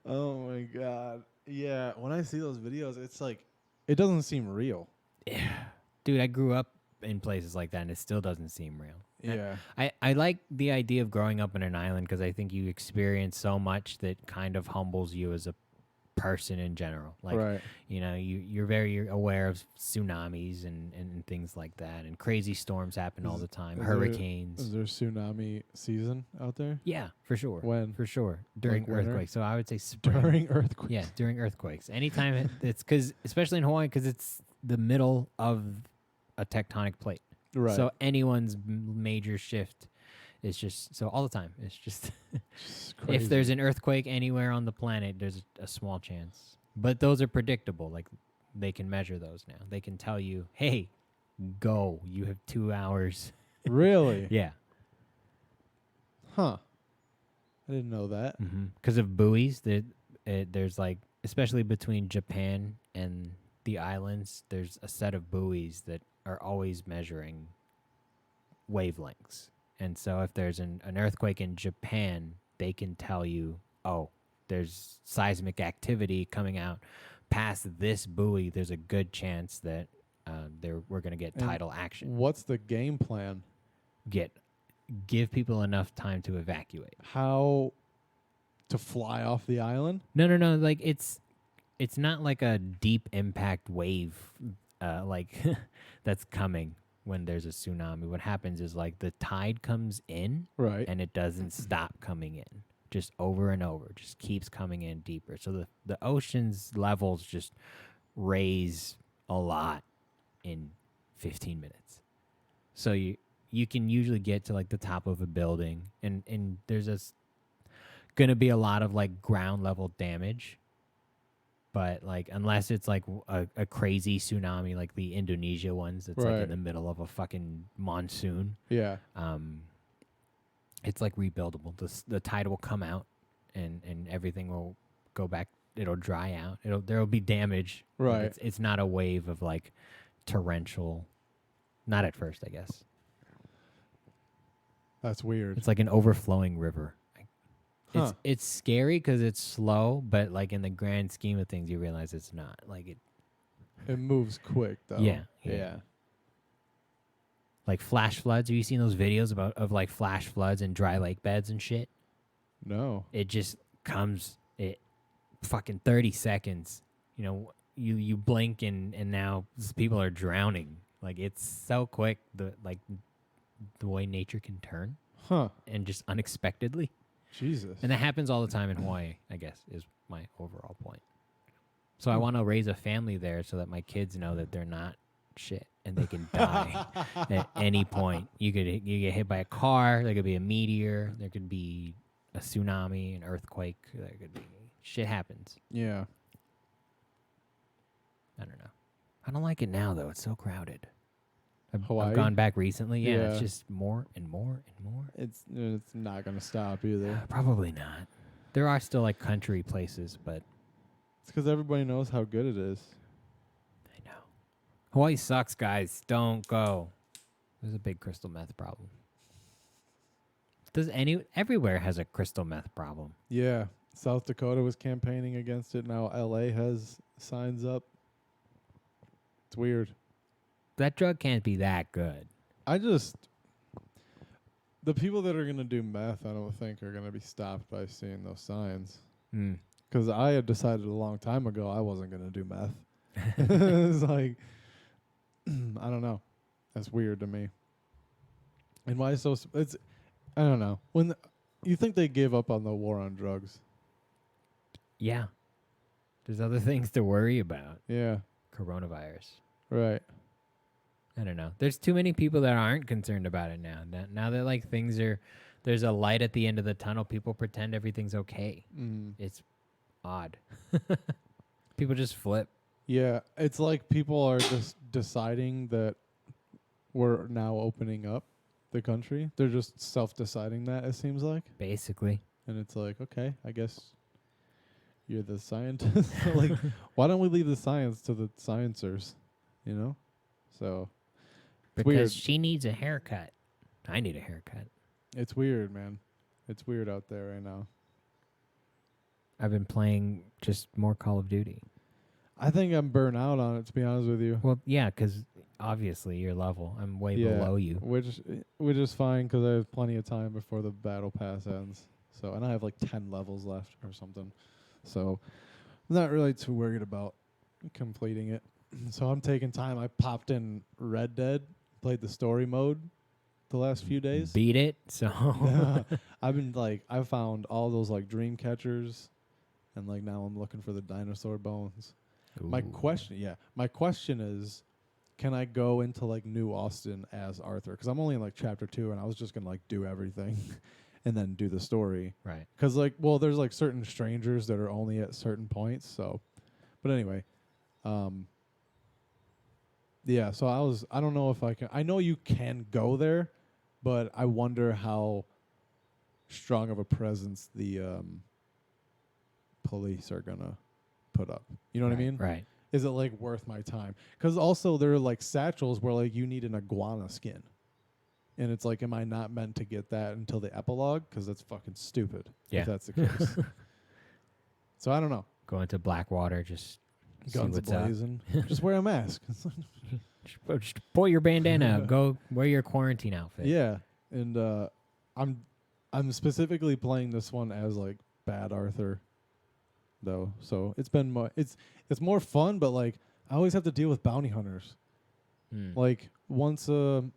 Oh my god. Yeah, when I see those videos, it's like it doesn't seem real. Yeah, dude, I grew up in places like that, and it still doesn't seem real. Yeah. I like the idea of growing up in an island because I think you experience so much that kind of humbles you as a person in general. Like, right. you know, you're very aware of tsunamis and things like that, and crazy storms happen all the time. Hurricanes. Is there tsunami season out there? Yeah, for sure. When? For sure. During Like winter? earthquakes. So I would say spring. During earthquakes? Yeah, during earthquakes. Anytime it's because, especially in Hawaii, because it's the middle of a tectonic plate. Right. So anyone's major shift is just, so all the time. It's just, if there's an earthquake anywhere on the planet, there's a small chance. But those are predictable. Like they can measure those now. They can tell you, hey, go. You have 2 hours. Really? Yeah. Huh. I didn't know that. Because of buoys, there's like, especially between Japan and the islands, there's a set of buoys that are always measuring wavelengths. And so if there's an earthquake in Japan, they can tell you, oh, there's seismic activity coming out past this buoy. There's a good chance that we're going to get tidal action. What's the game plan? Give people enough time to evacuate. How to fly off the island? No. Like it's not like a deep impact wave, like that's coming when there's a tsunami. What happens is like the tide comes in, right, and it doesn't stop coming in, just over and over, just keeps coming in deeper. So the ocean's levels just raise a lot in 15 minutes. So you can usually get to like the top of a building, and there's gonna be a lot of like ground level damage. But like unless it's like a crazy tsunami like the Indonesia ones that's like in the middle of a fucking monsoon. Yeah. It's like rebuildable. The tide will come out and everything will go back. It'll dry out. There'll be damage. Right. It's not a wave of like torrential. Not at first, I guess. That's weird. It's like an overflowing river. Huh. It's scary because it's slow, but like in the grand scheme of things, you realize it's not. Like it moves quick though. Yeah. Like flash floods. Have you seen those videos of like flash floods and dry lake beds and shit? No. It just comes. It fucking 30 seconds. You know, you blink and now people are drowning. Like it's so quick. The way nature can turn. Huh. And just unexpectedly. Jesus. And that happens all the time in Hawaii, I guess, is my overall point. So I want to raise a family there so that my kids know that they're not shit and they can die at any point. You get hit by a car, there could be a meteor, there could be a tsunami, an earthquake, there could be shit happens. Yeah. I don't know. I don't like it now though. It's so crowded. I've Hawaii? back recently. Yeah, Yeah. It's just more and more and more. It's not gonna stop either. Probably not. There are still like country places, but It's because everybody knows how good it is. I know. Hawaii sucks, guys. Don't go. There's a big crystal meth problem. Everywhere has a crystal meth problem. Yeah. South Dakota was campaigning against it. Now LA has signs up. It's weird. That drug can't be that good. The people that are going to do meth, I don't think are going to be stopped by seeing those signs. Mm. Because I had decided a long time ago I wasn't going to do meth. It's like, I don't know. That's weird to me. And why so, I don't know. You think they gave up on the war on drugs? Yeah. There's other things to worry about. Yeah. Coronavirus. Right. I don't know. There's too many people that aren't concerned about it now. Now that like things are, there's a light at the end of the tunnel. People pretend everything's okay. It's odd. People just flip. Yeah, it's like people are just deciding that we're now opening up the country. They're just self-deciding that, it seems like. Basically. And it's like, okay, I guess you're the scientist. Like, why don't we leave the science to the sciencers, you know? So, it's Because weird. she needs a haircut. I need a haircut. It's weird, man. It's weird out there right now. I've been playing just more Call of Duty. I think I'm burnt out on it, to be honest with you. Well, yeah, because obviously your level. I'm way below you. Which is fine because I have plenty of time before the battle pass ends. So, and I have like 10 levels left or something. So, I'm not really too worried about completing it. So, I'm taking time. I popped in Red Dead, played the story mode the last few days. Beat it, so. I've been like, I found all those like dream catchers, and like now I'm looking for the dinosaur bones. My question is, can I go into like New Austin as Arthur? Because I'm only in like chapter 2, and I was just gonna like do everything, and then do the story. Right. Because like, well, there's like certain strangers that are only at certain points. So, but anyway, yeah. So I don't know if I can. I know you can go there, but I wonder how strong of a presence the police are gonna put up. You know what I mean? Right. Is it like worth my time? Because also there are like satchels where like you need an iguana skin, and it's like, am I not meant to get that until the epilogue? Because that's fucking stupid. Yeah. If that's the case. So I don't know. Go into Blackwater, just Guns see what's up. blazing. Just wear a mask. Just pull your bandana up. Go wear your quarantine outfit. Yeah, and I'm specifically playing this one as like Bad Arthur, though. So it's been it's more fun, but like I always have to deal with bounty hunters. Like probably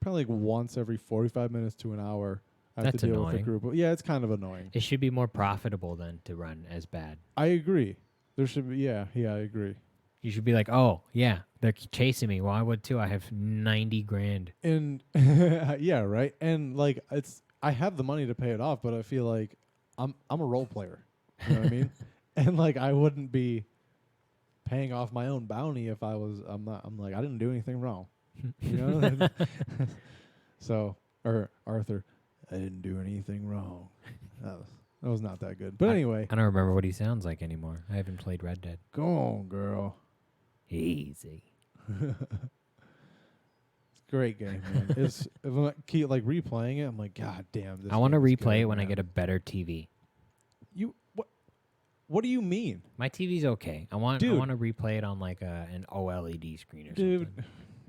like once every 45 minutes to an hour. I have That's to deal with annoying. a group. Yeah, it's kind of annoying. It should be more profitable than to run as bad. I agree. There should be. Yeah, I agree. You should be like, oh yeah, they're chasing me. Well, I would too. I have 90 grand. And yeah, right. And like I have the money to pay it off, but I feel like I'm a role player. You know what I mean? And like I wouldn't be paying off my own bounty if I'm like I didn't do anything wrong. You know? So, or Arthur, I didn't do anything wrong. That was not that good. But anyway, I don't remember what he sounds like anymore. I haven't played Red Dead. go on, girl. Easy. It's a great game, man. If I keep like replaying it, I'm like, God damn this. I want to game is replay good, it when I man. get a better TV. What do you mean? My TV's okay. I want to Dude. replay it on like an OLED screen or Dude, something.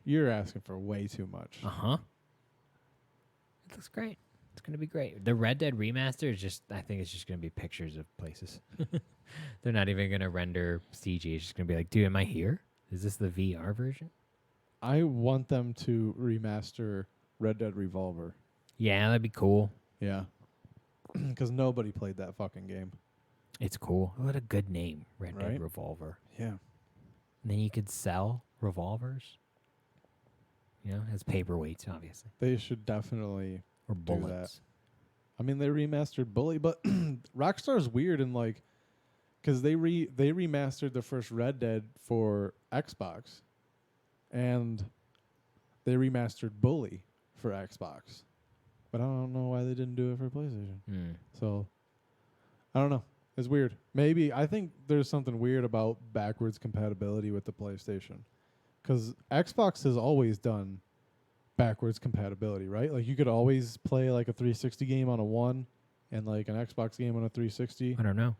you're asking for way too much. Uh-huh. It looks great. It's going to be great. The Red Dead remaster is just, I think it's just going to be pictures of places. They're not even going to render CG. It's just going to be like, dude, am I here? Is this the VR version? I want them to remaster Red Dead Revolver. Yeah, that'd be cool. Yeah. Because nobody played that fucking game. It's cool. What a good name, Red Right? Dead Revolver. Yeah. And then you could sell revolvers. You know, as paperweights, obviously. They should definitely Or do that. bullets. I mean, they remastered Bully, but Rockstar's weird and like, because they remastered the first Red Dead for Xbox, and they remastered Bully for Xbox, but I don't know why they didn't do it for PlayStation. So I don't know. It's weird. Maybe I think there's something weird about backwards compatibility with the PlayStation, because Xbox has always done backwards compatibility, right? Like you could always play like a 360 game on a 1 and like an Xbox game on a 360. I don't know.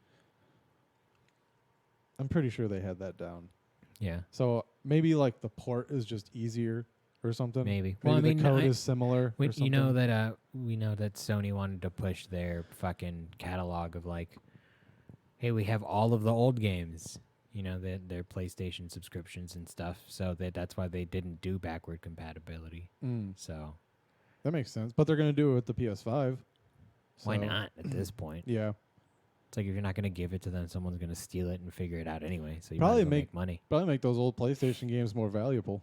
I'm pretty sure they had that down. Yeah. So maybe like the port is just easier or something. Maybe. Maybe Well, I the mean, code is similar. Or something. you know that we know that Sony wanted to push their fucking catalog of like, hey, we have all of the old games, you know, their PlayStation subscriptions and stuff. So that's why they didn't do backward compatibility. So That makes sense. But they're going to do it with the PS5. why So, not at this point? Yeah. It's like if you're not going to give it to them, someone's going to steal it and figure it out anyway. So you Probably might as well make money. Probably make those old PlayStation games more valuable.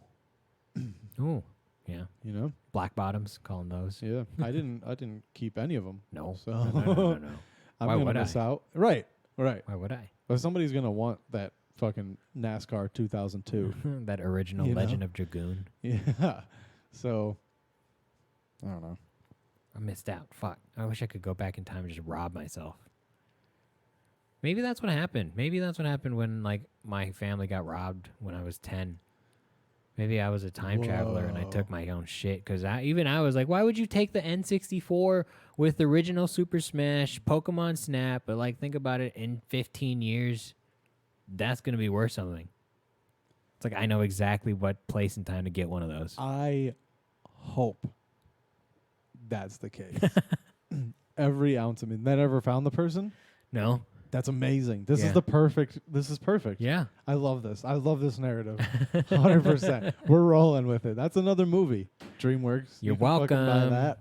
Oh, yeah. You know? Black bottoms, calling those. Yeah. I didn't keep any of them. No. So No. I'm Why gonna would miss I? out. Right. Why would I? But somebody's gonna want that fucking NASCAR 2002. That original You know? Legend of Dragoon. Yeah. So I don't know. I missed out. Fuck. I wish I could go back in time and just rob myself. Maybe that's what happened. Maybe that's what happened when like my family got robbed when I was 10. Maybe I was a time traveler and I Whoa. took my own shit because I was like, why would you take the N64 with the original Super Smash, Pokemon Snap? But like, think about it, in 15 years, that's gonna be worth something. It's like I know exactly what place and time to get one of those. I hope that's the case. Every ounce of me. That ever found the person? No? That's amazing. This Yeah. is the perfect. This is perfect. Yeah. I love this. I love this narrative. 100%. We're rolling with it. That's another movie. DreamWorks. You're You can fucking buy welcome. that.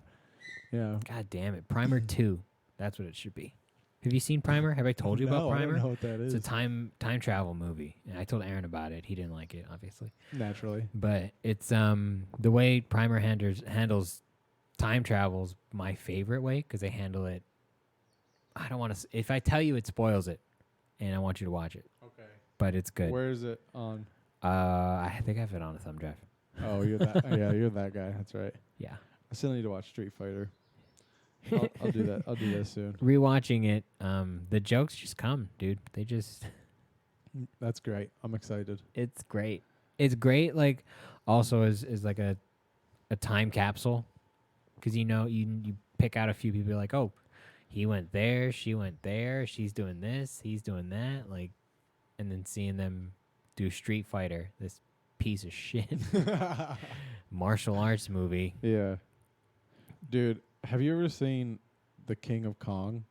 Yeah. God damn it. Primer 2. That's what it should be. Have you seen Primer? Have I told you about No, I Primer? don't know what that is. It's a time travel movie. And I told Aaron about it. He didn't like it, obviously. Naturally. But it's the way Primer handles time travel's my favorite way because they handle it. I don't want to. If I tell you, it spoils it, and I want you to watch it. Okay. But it's good. Where is it on? I think I have it on a thumb drive. Oh, you're that. Yeah, you're that guy. That's right. Yeah. I still need to watch Street Fighter. I'll do that. I'll do that soon. Rewatching it, the jokes just come, dude. They just. That's great. I'm excited. It's great. It's great. Like, also is like a time capsule, because you pick out a few people like, oh, he went there, she went there, she's doing this, he's doing that, like, and then seeing them do Street Fighter, this piece of shit martial arts movie. Yeah. Dude, have you ever seen The King of Kong?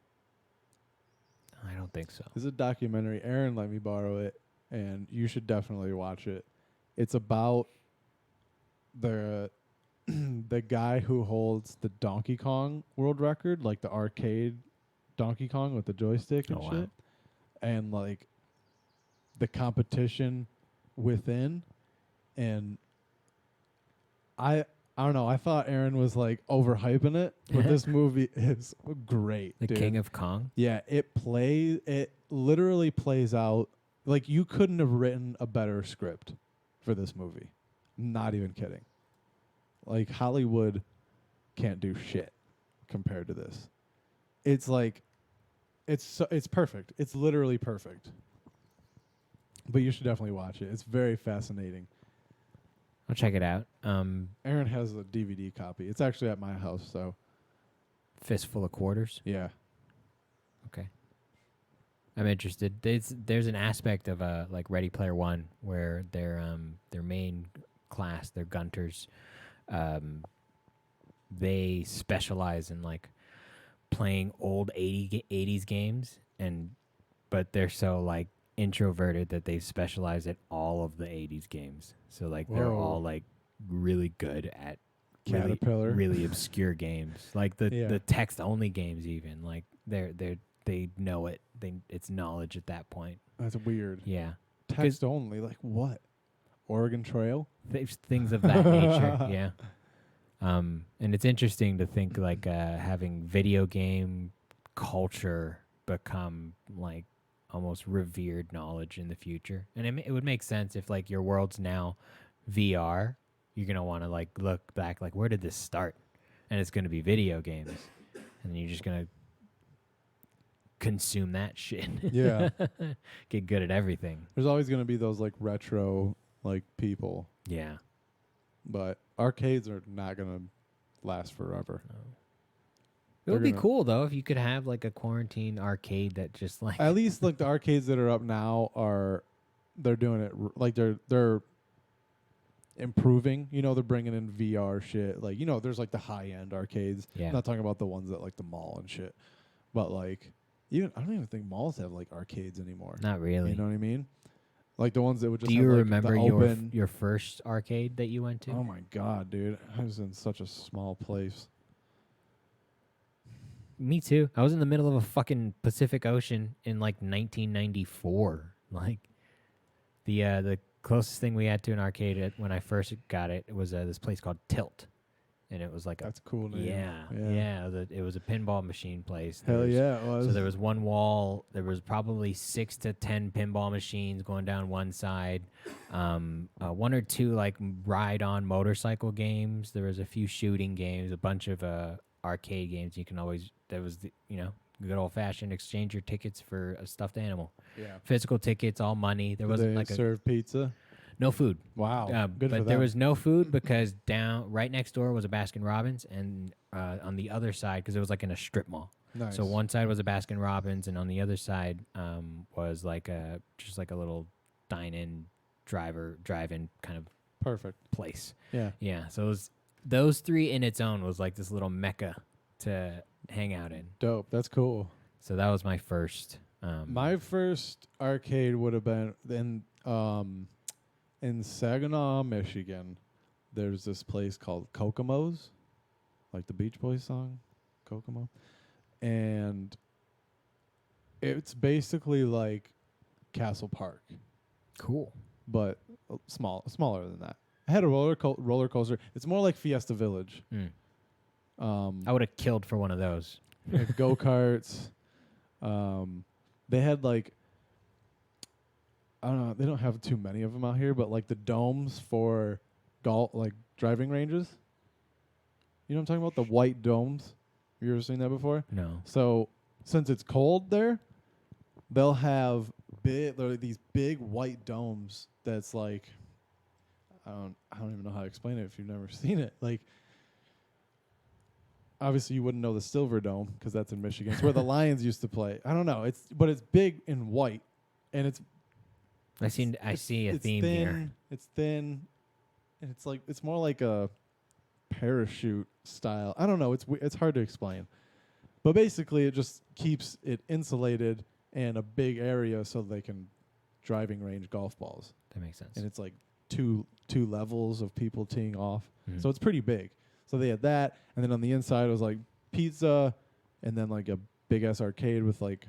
I don't think so. It's a documentary. Aaron let me borrow it, and you should definitely watch it. It's about the the guy who holds the Donkey Kong world record, like the arcade Donkey Kong with the joystick and Oh, wow. shit, and like the competition within. And I don't know. I thought Aaron was like overhyping it, but this movie is great. The dude. King of Kong? Yeah, it literally plays out like you couldn't have written a better script for this movie. Not even kidding. Like Hollywood can't do shit compared to this. It's like it's perfect. It's literally perfect. But you should definitely watch it. It's very fascinating. I'll check it out. Aaron has a DVD copy. It's actually at my house, so Fistful of Quarters. yeah. Okay. I'm interested. There's an aspect of like Ready Player One where their main class, their Gunters, they specialize in like playing old 80s games, but they're so like introverted that they specialize at all of the 80s games. So like they're Whoa. all like really good at Caterpillar. really obscure games, like the Yeah. text only games. Even like they know it. It's knowledge at that point. That's weird. Yeah, Text only, like what? Oregon Trail? things of that nature. Yeah. And it's interesting to think like having video game culture become like almost revered knowledge in the future. And it would make sense if like your world's now VR, you're going to want to like look back like where did this start? And it's going to be video games. And then you're just going to consume that shit. Yeah. Get good at everything. There's always going to be those like retro like people, Yeah. but arcades are not going to last forever. It would They're be gonna- cool though if you could have like a quarantine arcade that just like At least like the arcades that are up now they're doing it like they're improving. You know, they're bringing in VR shit. Like, you know, there's like the high end arcades. Yeah. I'm not talking about the ones at like the mall and shit. But like even I don't even think malls have like arcades anymore. Not really. You know what I mean? Like the ones that would just Do have you like remember the your open. your first arcade that you went to? Oh my god, dude! I was in such a small place. Me too. I was in the middle of a fucking Pacific Ocean in like 1994. Like the Closest thing we had to an arcade when I first got it was this place called Tilt, and it was like That's a cool name. it was a pinball machine place. Hell yeah, it was. So there was one wall. There was probably 6 to 10 pinball machines going down one side. 1 or 2 like ride-on motorcycle games. There was a few shooting games, a bunch of arcade games. You can always there was the, good old-fashioned exchange your tickets for a stuffed animal. Yeah. Physical tickets, all money. There Did wasn't they like serve pizza? no food. Wow. Good for But there them. was no food because right next door was a Baskin Robbins, and on the other side, because it was like in a strip mall. Nice. So one side was a Baskin Robbins, and on the other side was like just like a little drive-in kind of Perfect. place. Yeah. Yeah. So those 3 in its own was like this little mecca to hang out in. Dope. That's cool. So that was my first. My first arcade would have been in Saginaw, Michigan. There's this place called Kokomo's, like the Beach Boys song, Kokomo, and it's basically like Castle Park, Cool. but smaller than that. It had a roller coaster. It's more like Fiesta Village. I would have killed for one of those. Go karts. They had like, I don't know, they don't have too many of them out here, but like the domes for golf, like driving ranges. You know what I'm talking about? The white domes. You ever seen that before? No. So since it's cold there, they'll have these big white domes that's like, I don't even know how to explain it if you've never seen it. Like, obviously you wouldn't know the Silver Dome because that's in Michigan. It's where the Lions used to play. I don't know. But it's big in white, and I see a theme thin, here. It's thin, and it's more like a parachute style. I don't know. It's hard to explain, but basically it just keeps it insulated and a big area so they can driving range golf balls. That makes sense. And it's like two levels of people teeing off, Mhm. so it's pretty big. So they had that, and then on the inside it was like pizza, and then like a big ass arcade with like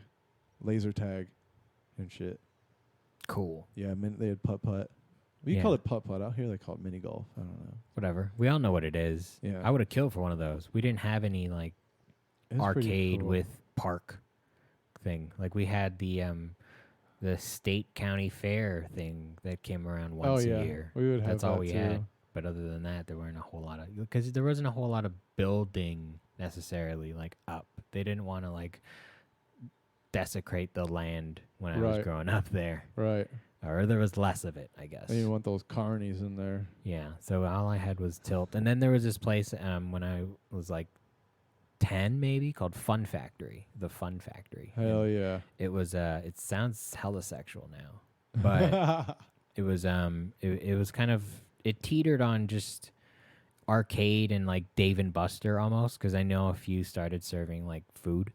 laser tag and shit. Cool. Yeah, they had putt-putt. We call it putt-putt. Out here they call it mini golf. I don't know. Whatever. We all know what it is. Yeah. I would have killed for one of those. We didn't have any like It's pretty arcade cool. with park thing. Like we had the state county fair thing that came around once a year. We would have That's all that we too. had. But other than that, there weren't a whole lot of because there wasn't a whole lot of building necessarily like up. They didn't want to like desecrate the land when I was Right. growing up there, Right. or there was less of it, I guess. They didn't want those carnies in there. Yeah, so all I had was Tilt. And then there was this place when I was like 10 maybe called Fun Factory, the Fun Factory. Hell And yeah. it was it sounds hella sexual now. But it was it was kind of it teetered on just arcade and like Dave and Buster almost cuz I know a few started serving like food,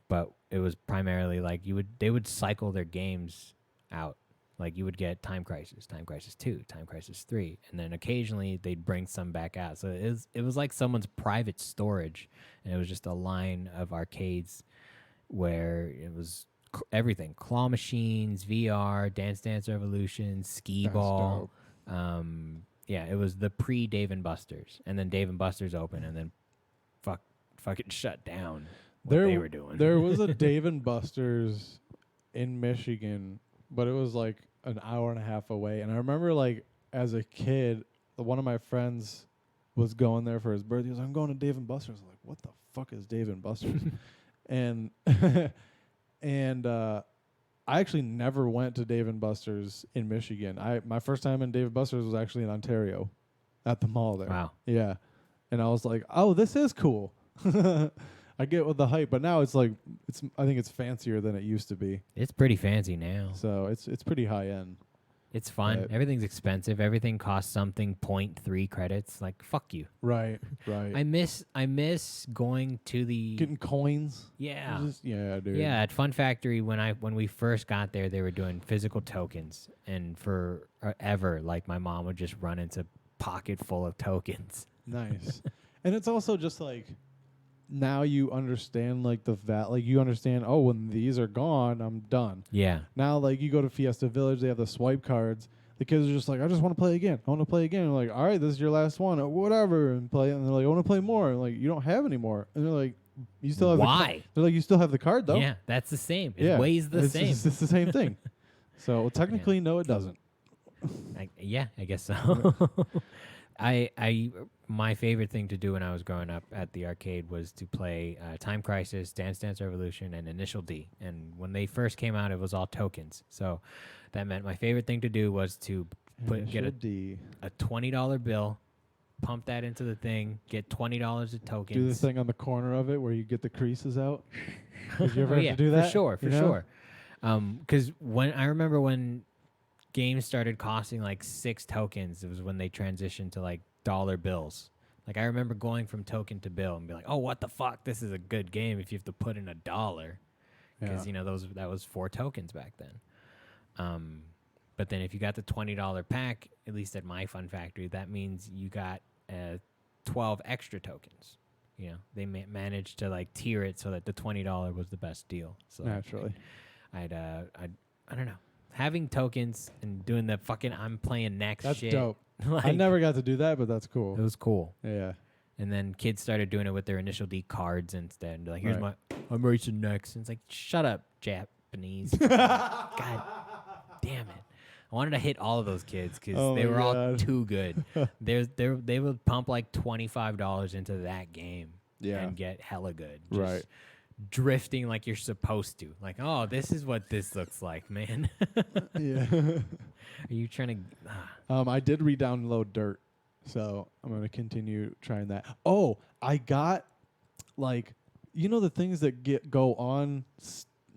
but it was primarily like they would cycle their games out. Like you would get Time Crisis 2, Time Crisis 3, and then occasionally they'd bring some back out. So it was like someone's private storage, and it was just a line of arcades where it was everything: claw machines, VR, Dance Dance Revolution, skee That's ball. dope. Yeah, it was the pre Dave and Buster's, and then Dave and Buster's open, and then fucking shut down what they were doing. There was a Dave and Buster's in Michigan, but it was like an hour and a half away. And I remember, like, as a kid, one of my friends was going there for his birthday. He was like, I'm going to Dave and Buster's. I was like, what the fuck is Dave and Buster's? and I actually never went to Dave and Buster's in Michigan. My first time in Dave and Buster's was actually in Ontario at the mall there. Wow. Yeah. And I was like, oh, this is cool. I get with the hype, but now it's like I think it's fancier than it used to be. It's pretty fancy now. So it's pretty high end. It's fun. Right. Everything's expensive. Everything costs something 0.3 credits. Like fuck you. Right, right. I miss going to the Getting coins. yeah. Yeah, dude. Yeah, at Fun Factory when we first got there, they were doing physical tokens, and forever, like my mom would just run into pocket full of tokens. Nice. And it's also just like now you understand like you understand, when these are gone, I'm done. Yeah, Now like you go to Fiesta Village, they have the swipe cards. the kids are just like, I just want to play again. I want to play again. I'm like, all right, this is your last one, whatever, and play. And they're like, I want to play more. And like, you don't have any more. And they're like, you still have Why? they're like, you still have the card though. Yeah, that's the same. It weighs the same. It's the same thing. So well, technically, no, it doesn't. I guess so. My favorite thing to do when I was growing up at the arcade was to play Time Crisis, Dance Dance Revolution, and Initial D. And when they first came out, it was all tokens. So that meant my favorite thing to do was to get a $20 bill, pump that into the thing, get $20 of tokens. Do the thing on the corner of it where you get the creases out. Did you ever have to do that? For sure. Because I remember when games started costing like 6 tokens, it was when they transitioned to like dollar bills. Like I remember going from token to bill and be like, oh, what the fuck? This is a good game if you have to put in $1. Because, that was 4 tokens back then. But then if you got the $20 pack, at least at my Fun Factory, that means you got 12 extra tokens. They managed to like tier it so that the $20 was the best deal. So naturally, I don't know. Having tokens and doing the fucking I'm playing next that's shit. dope. Like, I never got to do that, but that's cool. It was cool. Yeah. And then kids started doing it with their Initial D cards instead. And like, here's I'm racing next. And it's like, shut up, Japanese. God damn it. I wanted to hit all of those kids because they were all too good. They would pump like $25 into that game and get hella good. Just drifting like you're supposed to. Like, oh, this is what this looks like, man. Yeah. Are you trying to... I did re-download Dirt, so I'm going to continue trying that. Oh, I got, like, the things that go on,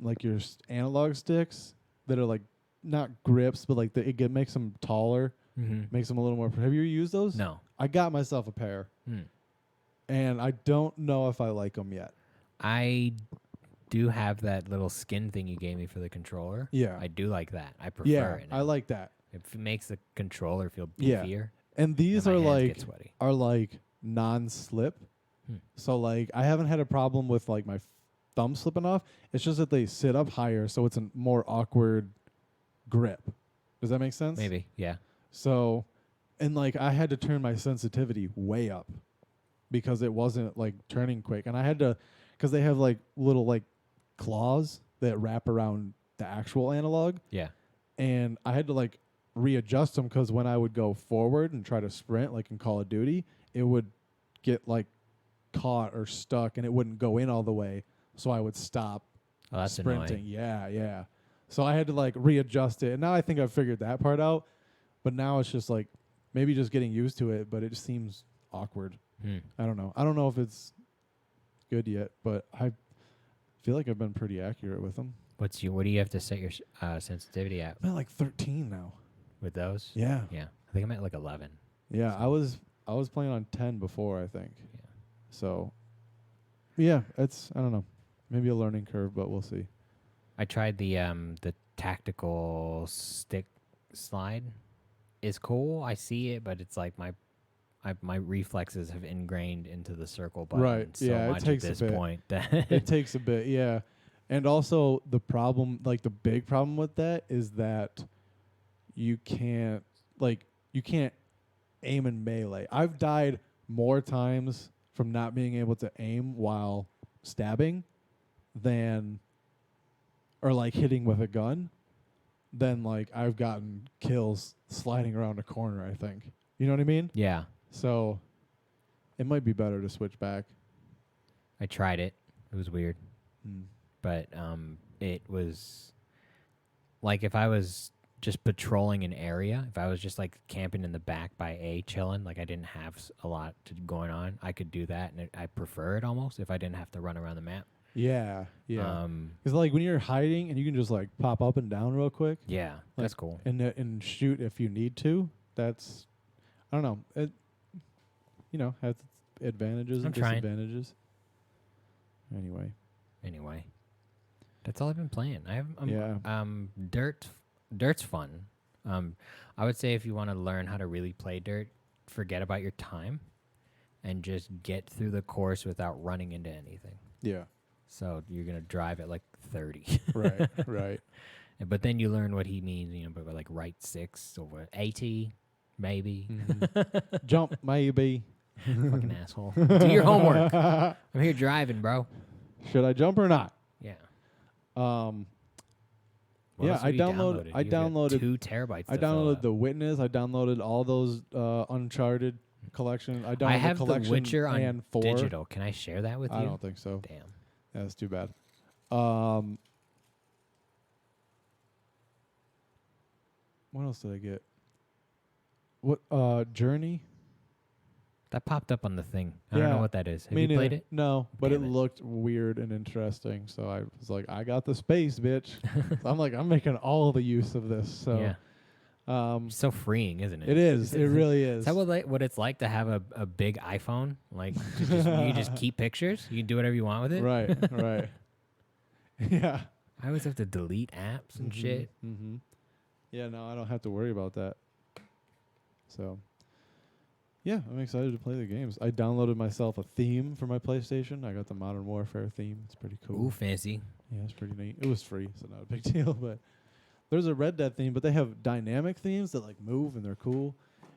like, your analog sticks that are, like, not grips, but, like, it makes them taller, makes them a little more... Have you used those? No. I got myself a pair, and I don't know if I like them yet. I do have that little skin thing you gave me for the controller. Yeah. I do like that. I prefer it now. I like that. It makes the controller feel beefier. Yeah. And these and are my hands get sweaty. non-slip. So like I haven't had a problem with like my thumb slipping off. It's just that they sit up higher, so it's a more awkward grip. Does that make sense? Maybe, yeah. So, and like I had to turn my sensitivity way up because it wasn't like turning quick, and I had to, because they have like little like claws that wrap around the actual analog. Yeah. And I had to like readjust them because when I would go forward and try to sprint, like in Call of Duty, it would get like caught or stuck and it wouldn't go in all the way. So I would stop sprinting. Annoying. Yeah. So I had to like readjust it. And now I think I've figured that part out. But now it's just like maybe just getting used to it, but it just seems awkward. I don't know. I don't know if it's good yet, but I feel like I've been pretty accurate with them. What do you have to set your sensitivity at? I'm at like 13 now. With those? Yeah. Yeah. I think I'm at like 11. Yeah, I was playing on 10 before, I think. Yeah. So, yeah, it's, I don't know. Maybe a learning curve, but we'll see. I tried the tactical stick slide. It's cool. I see it, but it's like my reflexes have ingrained into the circle button so much at this point that it takes a bit, yeah. And also the big problem with that is that you can't aim in melee. I've died more times from not being able to aim while stabbing or like hitting with a gun than like I've gotten kills sliding around a corner, I think. You know what I mean? Yeah. So it might be better to switch back. I tried it. It was weird. But it was like if I was just patrolling an area, if I was just like camping in the back by A chilling, like I didn't have a lot going on, I could do that. And I prefer it almost if I didn't have to run around the map. Yeah. Because like when you're hiding and you can just like pop up and down real quick. Yeah, that's cool. And shoot if you need to. That's, I don't know. It, has its advantages and disadvantages. Anyway, that's all I've been playing. Dirt's fun. I would say if you want to learn how to really play Dirt, forget about your time and just get through the course without running into anything. Yeah. So you're going to drive at like 30. Right. But then you learn what he means, but like right 6 or 80, maybe. Jump, maybe. Fucking asshole. Do your homework. I'm here driving, bro. Should I jump or not? Yeah. Um, What yeah, else I have you downloaded. I You've got downloaded. 2 terabytes. I to fill downloaded up. The Witness. I downloaded all those Uncharted collection. I downloaded I have the The collection Witcher on and 4. digital. Can I share that with you? I don't think so. Damn. Yeah, that's too bad. What else did I get? What Journey? That popped up on the thing. I don't know what that is. Have Me you played neither. it? No, but Damn it it. looked weird and interesting. So I was like, I got the space, bitch. I'm like, I'm making all the use of this. So Yeah. So freeing, isn't it? it is. It really is. Is that what it's like to have a big iPhone? Like, you just keep pictures? You can do whatever you want with it? Right, right. Yeah. I always have to delete apps and shit. Mm-hmm. Yeah, no, I don't have to worry about that. So, yeah, I'm excited to play the games. I downloaded myself a theme for my PlayStation. I got the Modern Warfare theme. It's pretty cool. Ooh, fancy. Yeah, it's pretty neat. It was free, so not a big deal. But there's a Red Dead theme, but they have dynamic themes that like move and they're cool.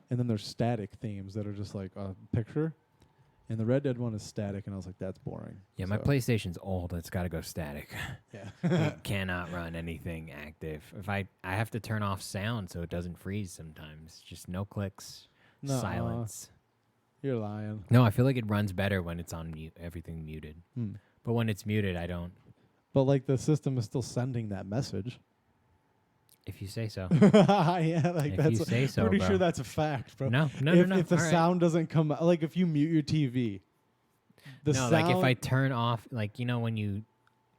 And then there's static themes that are just like a picture. And the Red Dead one is static, and I was like, that's boring. Yeah, my So, PlayStation's old. It's got to go static. Yeah. It cannot run anything active. If I have to turn off sound so it doesn't freeze sometimes. Just no clicks, Nuh-uh. silence. You're lying. No, I feel like it runs better when it's on mute, everything muted. Hmm. But when it's muted, I don't. But like the system is still sending that message. If you say so. Yeah, like If that's you say so, pretty bro. sure that's a fact, bro. No. If the All right. sound doesn't come out, like if you mute your TV, the No, sound. like if I turn off, like, when you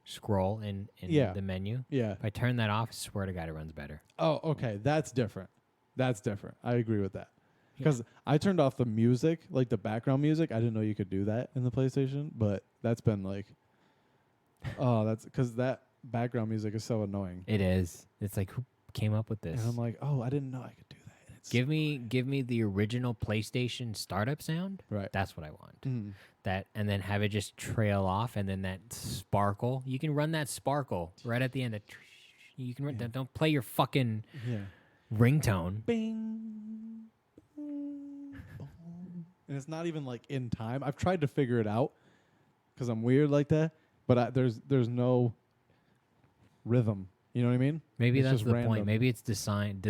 scroll in Yeah. the menu, Yeah. if I turn that off, I swear to God, it runs better. Oh, okay. That's different. That's different. I agree with that. Because I turned off the music, like the background music. I didn't know you could do that in the PlayStation, but that's been like, that's because that background music is so annoying. It is. It's like, who came up with this? And I'm like, oh, I didn't know I could do that. And it's Give me the original PlayStation startup sound. right. That's what I want. Mhm. That, and then have it just trail off, and then that sparkle. You can run that sparkle right at the end. You can run. Yeah. Don't play your fucking Yeah. ringtone. Bing. And it's not even like in time. I've tried to figure it out because I'm weird like that, but there's no rhythm. You know what I mean? Maybe It's that's just the random. point. Maybe it's designed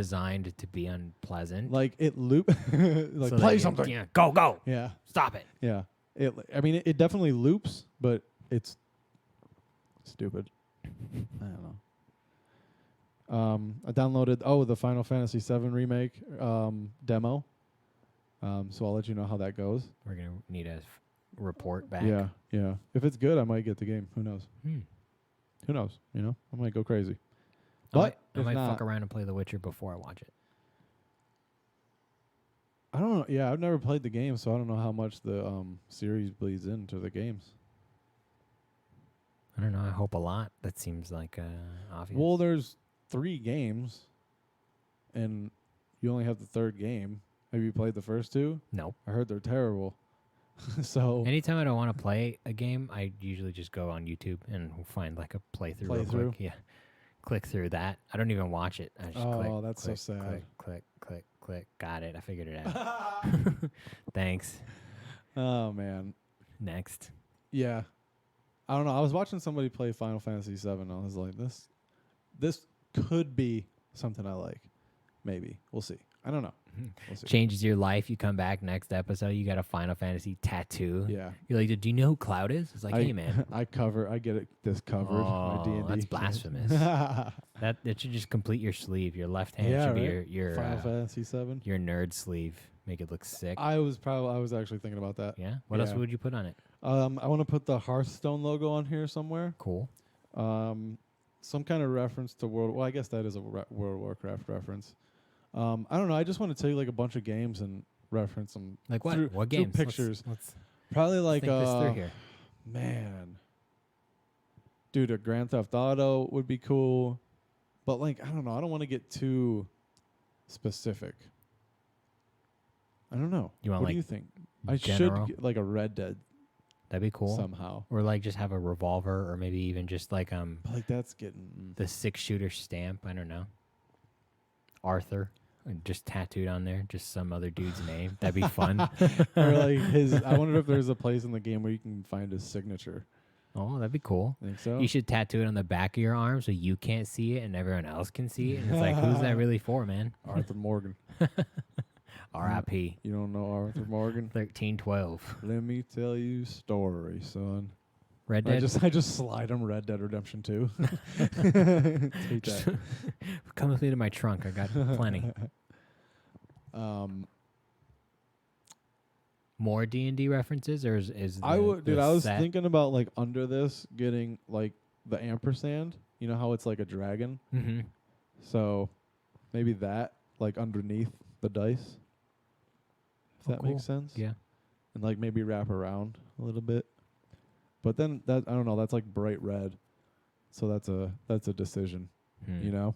to be unpleasant. Like it loop, like So play that something. Yeah, go. Yeah, Stop it. yeah. I mean, it definitely loops, but it's stupid. I don't know. I downloaded the Final Fantasy VII remake demo. So I'll let you know how that goes. We're gonna need a report back. Yeah, yeah. If it's good, I might get the game. Who knows? Hmm. Who knows? You know, I might go crazy. I But might if not, fuck around and play The Witcher before I watch it. I don't know. Yeah, I've never played the game, so I don't know how much the series bleeds into the games. I don't know. I hope a lot. That seems like obvious. Well, there's 3 games, and you only have the 3rd game. Have you played the first 2? Nope. I heard they're terrible. So Anytime I don't want to play a game, I usually just go on YouTube and find like a playthrough. Real Playthrough? quick. Yeah. Click through that. I don't even watch it. I just click, that's so click, sad. Click. Got it. I figured it out. Thanks. Oh man, Next. yeah. I don't know. I was watching somebody play Final Fantasy VII. And I was like, this could be something I like. Maybe we'll see. I don't know. We'll see. Changes your life. You come back next episode. You got a Final Fantasy tattoo. Yeah. You're like, do you know who Cloud is? It's like, hey man. I get it. This covered my D&D. that's shit. blasphemous. That should just complete your sleeve. Your left hand Yeah, should be right? your Final Fantasy VII. your nerd sleeve. Make it look sick. I was actually thinking about that. Yeah. What else Yeah. would you put on it? I want to put the Hearthstone logo on here somewhere. Cool. Some kind of reference to World. Well, I guess that is a World of Warcraft reference. I don't know. I just want to tell you like a bunch of games and reference them. Like what? Through, What through games? pictures. Let's Probably like think this through here. man, dude, a Grand Theft Auto would be cool, but like I don't know. I don't want to get too specific. I don't know. You want what like do you think? I general? should get like a Red Dead That'd be cool. somehow. Or like just have a revolver, or maybe even just like But like that's getting the 6-shooter stamp. I don't know. Arthur, just tattooed on there, just some other dude's name. That'd be fun. or like his. I wonder if there's a place in the game where you can find his signature. Oh, that'd be cool. Think so? You should tattoo it on the back of your arm so you can't see it and everyone else can see it. And it's like, who's that really for, man? Arthur Morgan. R.I.P. You don't know Arthur Morgan? 1312. Let me tell you a story, son. Red I Dead. just slide him Red Dead Redemption 2. Take that. Come with me to my trunk. I got plenty. More D&D references, or is I would, dude. the I was set- thinking about like under this getting like the ampersand. You know how it's like a dragon. Mhm. So maybe that like underneath the dice. If Oh, that cool. makes sense. Yeah. And like maybe wrap around a little bit. But then that I don't know. That's like bright red. So that's a decision. Hmm. You know.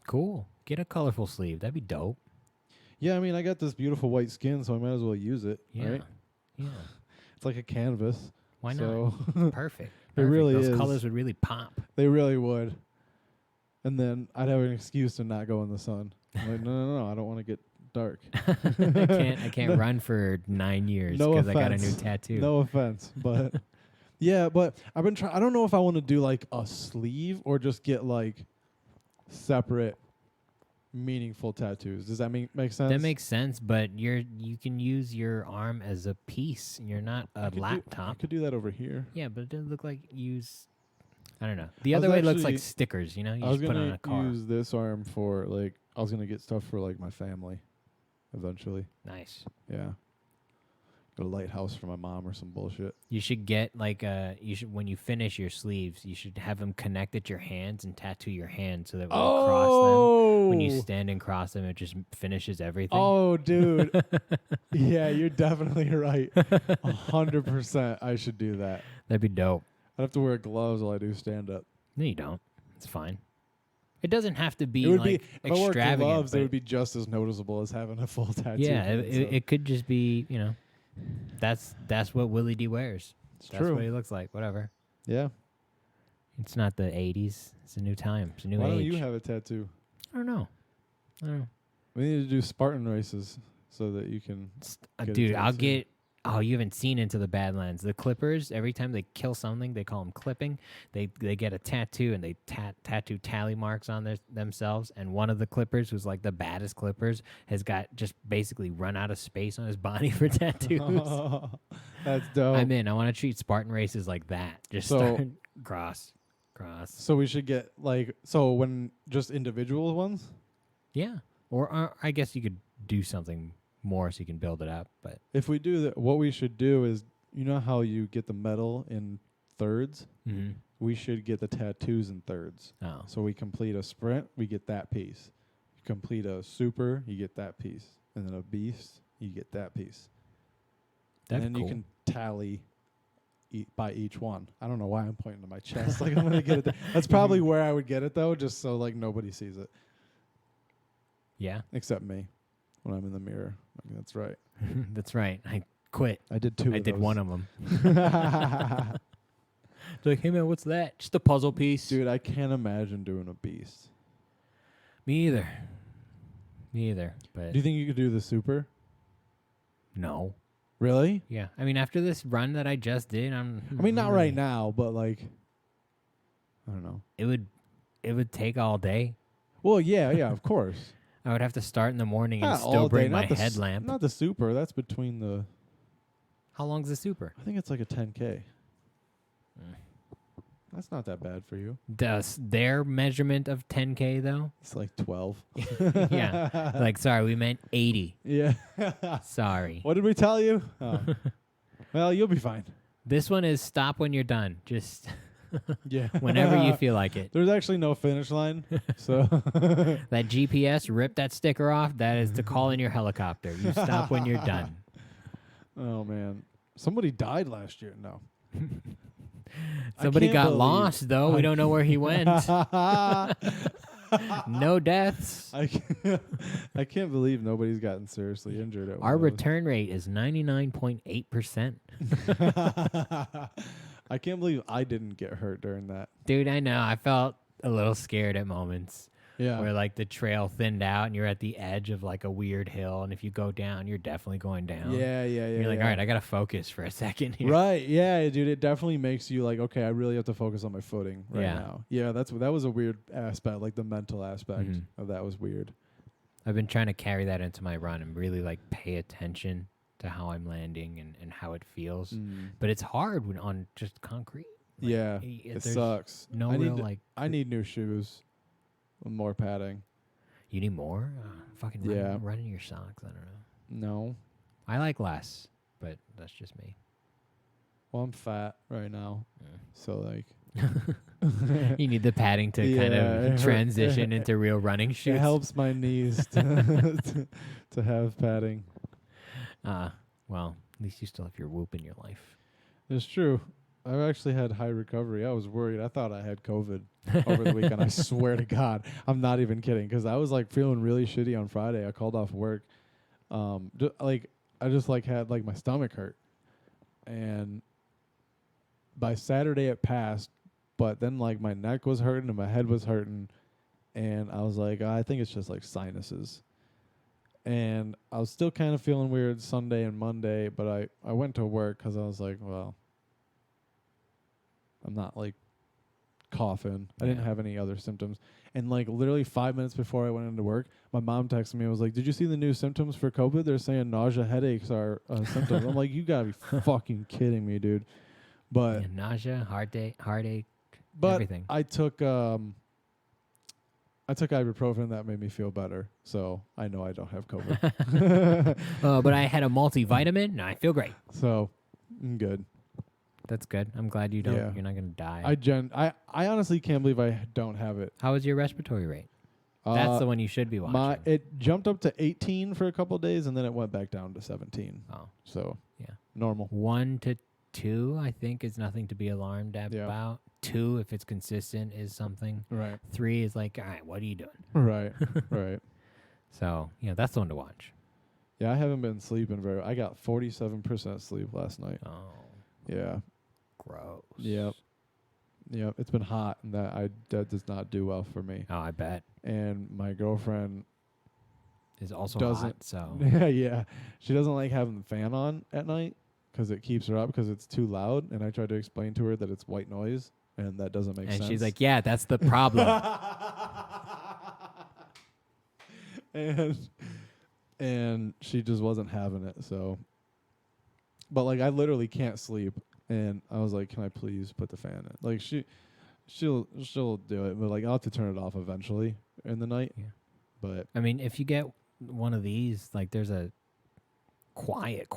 Cool. Get a colorful sleeve. That'd be dope. Yeah, I mean, I got this beautiful white skin, so I might as well use it. Yeah. Right? Yeah. It's like a canvas. Why not? So Perfect. It really Those is. colors would really pop. they really would. And then I'd have an excuse to not go in the sun. I'm like, no, I don't want to get dark. I can't run for 9 years No because I got a new offense. tattoo. No offense, but yeah, but I've been trying. I don't know if I want to do like a sleeve or just get like separate, meaningful tattoos. Does that make sense? That makes sense, but you can use your arm as a piece. You're not a I laptop. could do that over here. Yeah, but it doesn't look like use. I don't know. The I was other way looks like actually- stickers. You know, you I was just put on gonna a car. use this arm for like I was gonna get stuff for like my family, eventually. Nice. Yeah. Get a lighthouse for my mom or some bullshit. You should get like you should when you finish your sleeves, you should have them connect at your hands and tattoo your hands so that when you cross them, when you stand and cross them, it just finishes everything. Oh, dude. Yeah, you're definitely right. 100%. I should do that. That'd be dope. I'd have to wear gloves while I do stand up. No, you don't. It's fine. It doesn't have to be It would like be if I wore extravagant. gloves, but it would be just as noticeable as having a full tattoo. yeah, on, so. it could just be, you know, that's what Willie D wears. It's That's true. what he looks like. Whatever. Yeah. It's not the 80s. It's a new time. It's a new Why age. don't you have a tattoo? I don't know. We need to do Spartan races so that you can. Get a Dude, I'll tattoo. get. Oh, you haven't seen Into the Badlands. The Clippers, every time they kill something, they call them clipping. They get a tattoo and they tattoo tally marks on themselves. And one of the Clippers, who's like the baddest Clippers, has got just basically run out of space on his body for tattoos. That's dope. I'm in. I want to treat Spartan races like that. Just So- start cross. So we should get like when just individual ones. Yeah. Or I guess you could do something more so you can build it up. But If we do that, what we should do is, you know how you get the medal in thirds? We should get the tattoos in thirds. oh, So we complete a sprint, we get that piece. You complete a super, you get that piece. And then a beast, you get that piece. that's and then cool. you can tally by each one. I don't know why I'm pointing to my chest. Like I'm gonna get it. That's probably where I would get it though, just so like nobody sees it Yeah, except me when I'm in the mirror. Like, that's right. that's right. I quit. I did two. I of did those. one of them. It's like, hey man, what's that? Just a puzzle piece. Dude, I can't imagine doing a beast. Me either. But Do you think you could do the super? no. Really? Yeah. I mean, after this run that I just did, I mean, not right now, but like, I don't know. It would take all day. Well, yeah, of course. I would have to start in the morning and Not still all bring day, my not the headlamp. Not the super. That's between the. How long's the super? I think it's like a 10K. That's not that bad for you. Does their measurement of 10K though? It's like 12. Yeah. Like, sorry, we meant 80. Yeah. Sorry. What did we tell you? Oh. Well, you'll be fine. This one is stop when you're done. Just Yeah. whenever you feel like it. There's actually no finish line. So That GPS, rip that sticker off. That is to call in your helicopter. You stop when you're done. oh man. Somebody died last year. No. Somebody can't got believe- lost, though. We don't know where he went. No deaths. I can't believe nobody's gotten seriously injured at Our one of those. return rate is 99.8%. I can't believe I didn't get hurt during that. Dude, I know. I felt a little scared at moments Yeah. where like the trail thinned out and you're at the edge of like a weird hill. And if you go down, you're definitely going down. Yeah. You're like, all right, I got to focus for a second here. Right. Yeah, dude. It definitely makes you like, okay, I really have to focus on my footing right Yeah. now. Yeah, that was a weird aspect. Like the mental aspect Mhm. of that was weird. I've been trying to carry that into my run and really like pay attention to how I'm landing and how it feels. Mm. But it's hard when on just concrete. Like, Yeah, it it sucks. No I real need like. I need new shoes with more padding. You need more? Fucking Yeah. run in your socks. I don't know. No. I like less, but that's just me. Well, I'm fat right now, so like You need the padding to kind Yeah, it of hurt- transition into real running it shoes. helps my knees to have padding. Well, at least you still have your whoop in your life. It's true. I've actually had high recovery. I was worried. I thought I had COVID over the weekend. I swear to God, I'm not even kidding. Because I was like feeling really shitty on Friday. I called off work. I just like had like my stomach hurt, and by Saturday it passed. But then like my neck was hurting and my head was hurting, and I was like, I think it's just like sinuses. And I was still kind of feeling weird Sunday and Monday, but I went to work because I was like, well, I'm not like coughing. I didn't Yeah. have any other symptoms. And like literally 5 minutes before I went into work, my mom texted me and was like, did you see the new symptoms for COVID? They're saying nausea, headaches are symptoms. I'm like, you gotta be fucking kidding me, dude. But Yeah, nausea, heartache, but everything. I took ibuprofen. That made me feel better. So I know I don't have COVID. But I had a multivitamin and I feel great. So I'm good. That's good. I'm glad you don't. Yeah. You're not gonna die. I honestly can't believe I don't have it. How was your respiratory rate? That's the one you should be watching. It jumped up to 18 for a couple of days, and then it went back down to 17. Oh, So yeah. normal. 1 to 2, I think, is nothing to be alarmed Yeah. about. 2, if it's consistent, is something. Right. 3 is like, all right, what are you doing? Right. Right. So, that's the one to watch. Yeah, I haven't been sleeping very. I got 47% sleep last night. Oh, Yeah. gross. Yep. Yep. It's been hot, and that does not do well for me. Oh, I bet. And my girlfriend Is also doesn't. hot, so. Yeah. She doesn't like having the fan on at night because it keeps her up because it's too loud. And I tried to explain to her that it's white noise, and that doesn't make sense. And she's like, yeah, that's the problem. and she just wasn't having it. So, but like I literally can't sleep, and I was like, "Can I please put the fan in?" Like she'll do it, but like I'll have to turn it off eventually in the night. Yeah. But I mean, if you get one of these, like there's a quiet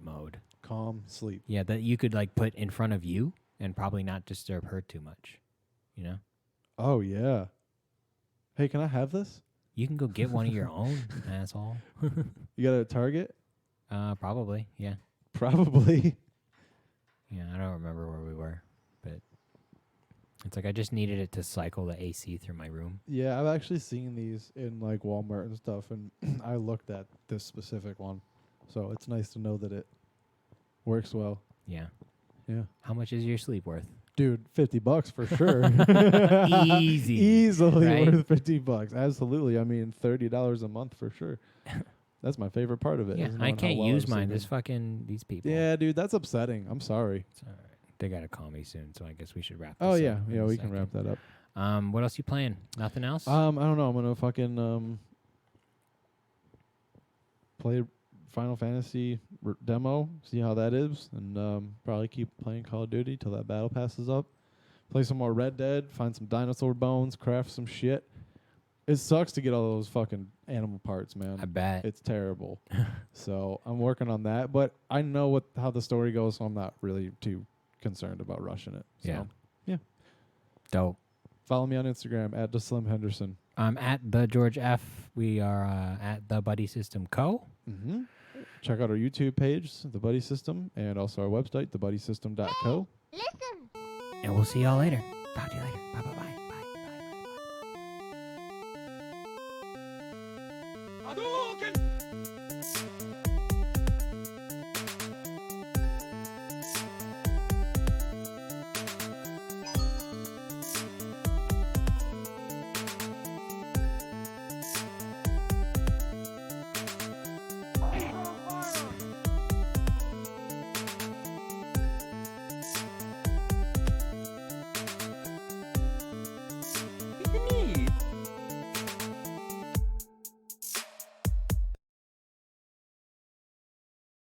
mode. calm sleep. Yeah, that you could like put in front of you and probably not disturb her too much. You know? Oh yeah. Hey, can I have this? You can go get one of your own, asshole. You got it at Target? Probably, yeah. Probably. Yeah, I don't remember where we were, but it's like I just needed it to cycle the AC through my room. Yeah, I've actually seen these in like Walmart and stuff, and I looked at this specific one, so it's nice to know that it works well. Yeah. Yeah, How much is your sleep worth? dude, $50 for sure. Easy, Easily right? worth $50. Absolutely. I mean, $30 a month for sure. That's my favorite part of it. Yeah, is I knowing how can't well use I'm mine. sleeping. This fucking these people. Yeah, dude, that's upsetting. I'm sorry. It's all right. They gotta call me soon, so I guess we should wrap. Oh this yeah, up in yeah, a we can second. wrap that up. What else you playing? Nothing else? I don't know. I'm gonna fucking play Final Fantasy demo, see how that is, and probably keep playing Call of Duty till that battle passes up. Play some more Red Dead, find some dinosaur bones, craft some shit. It sucks to get all those fucking animal parts, man. I bet. It's terrible. So I'm working on that, but I know how the story goes, so I'm not really too concerned about rushing it. So Yeah. Dope. follow me on Instagram at @theslimhenderson. I'm at the George F. We are at the Buddy System Co. Mm-hmm. Check out our YouTube page, The Buddy System, and also our website, thebuddysystem.co. And we'll see y'all later. Talk to you later. Bye bye bye. Bye bye bye bye. Hadouken!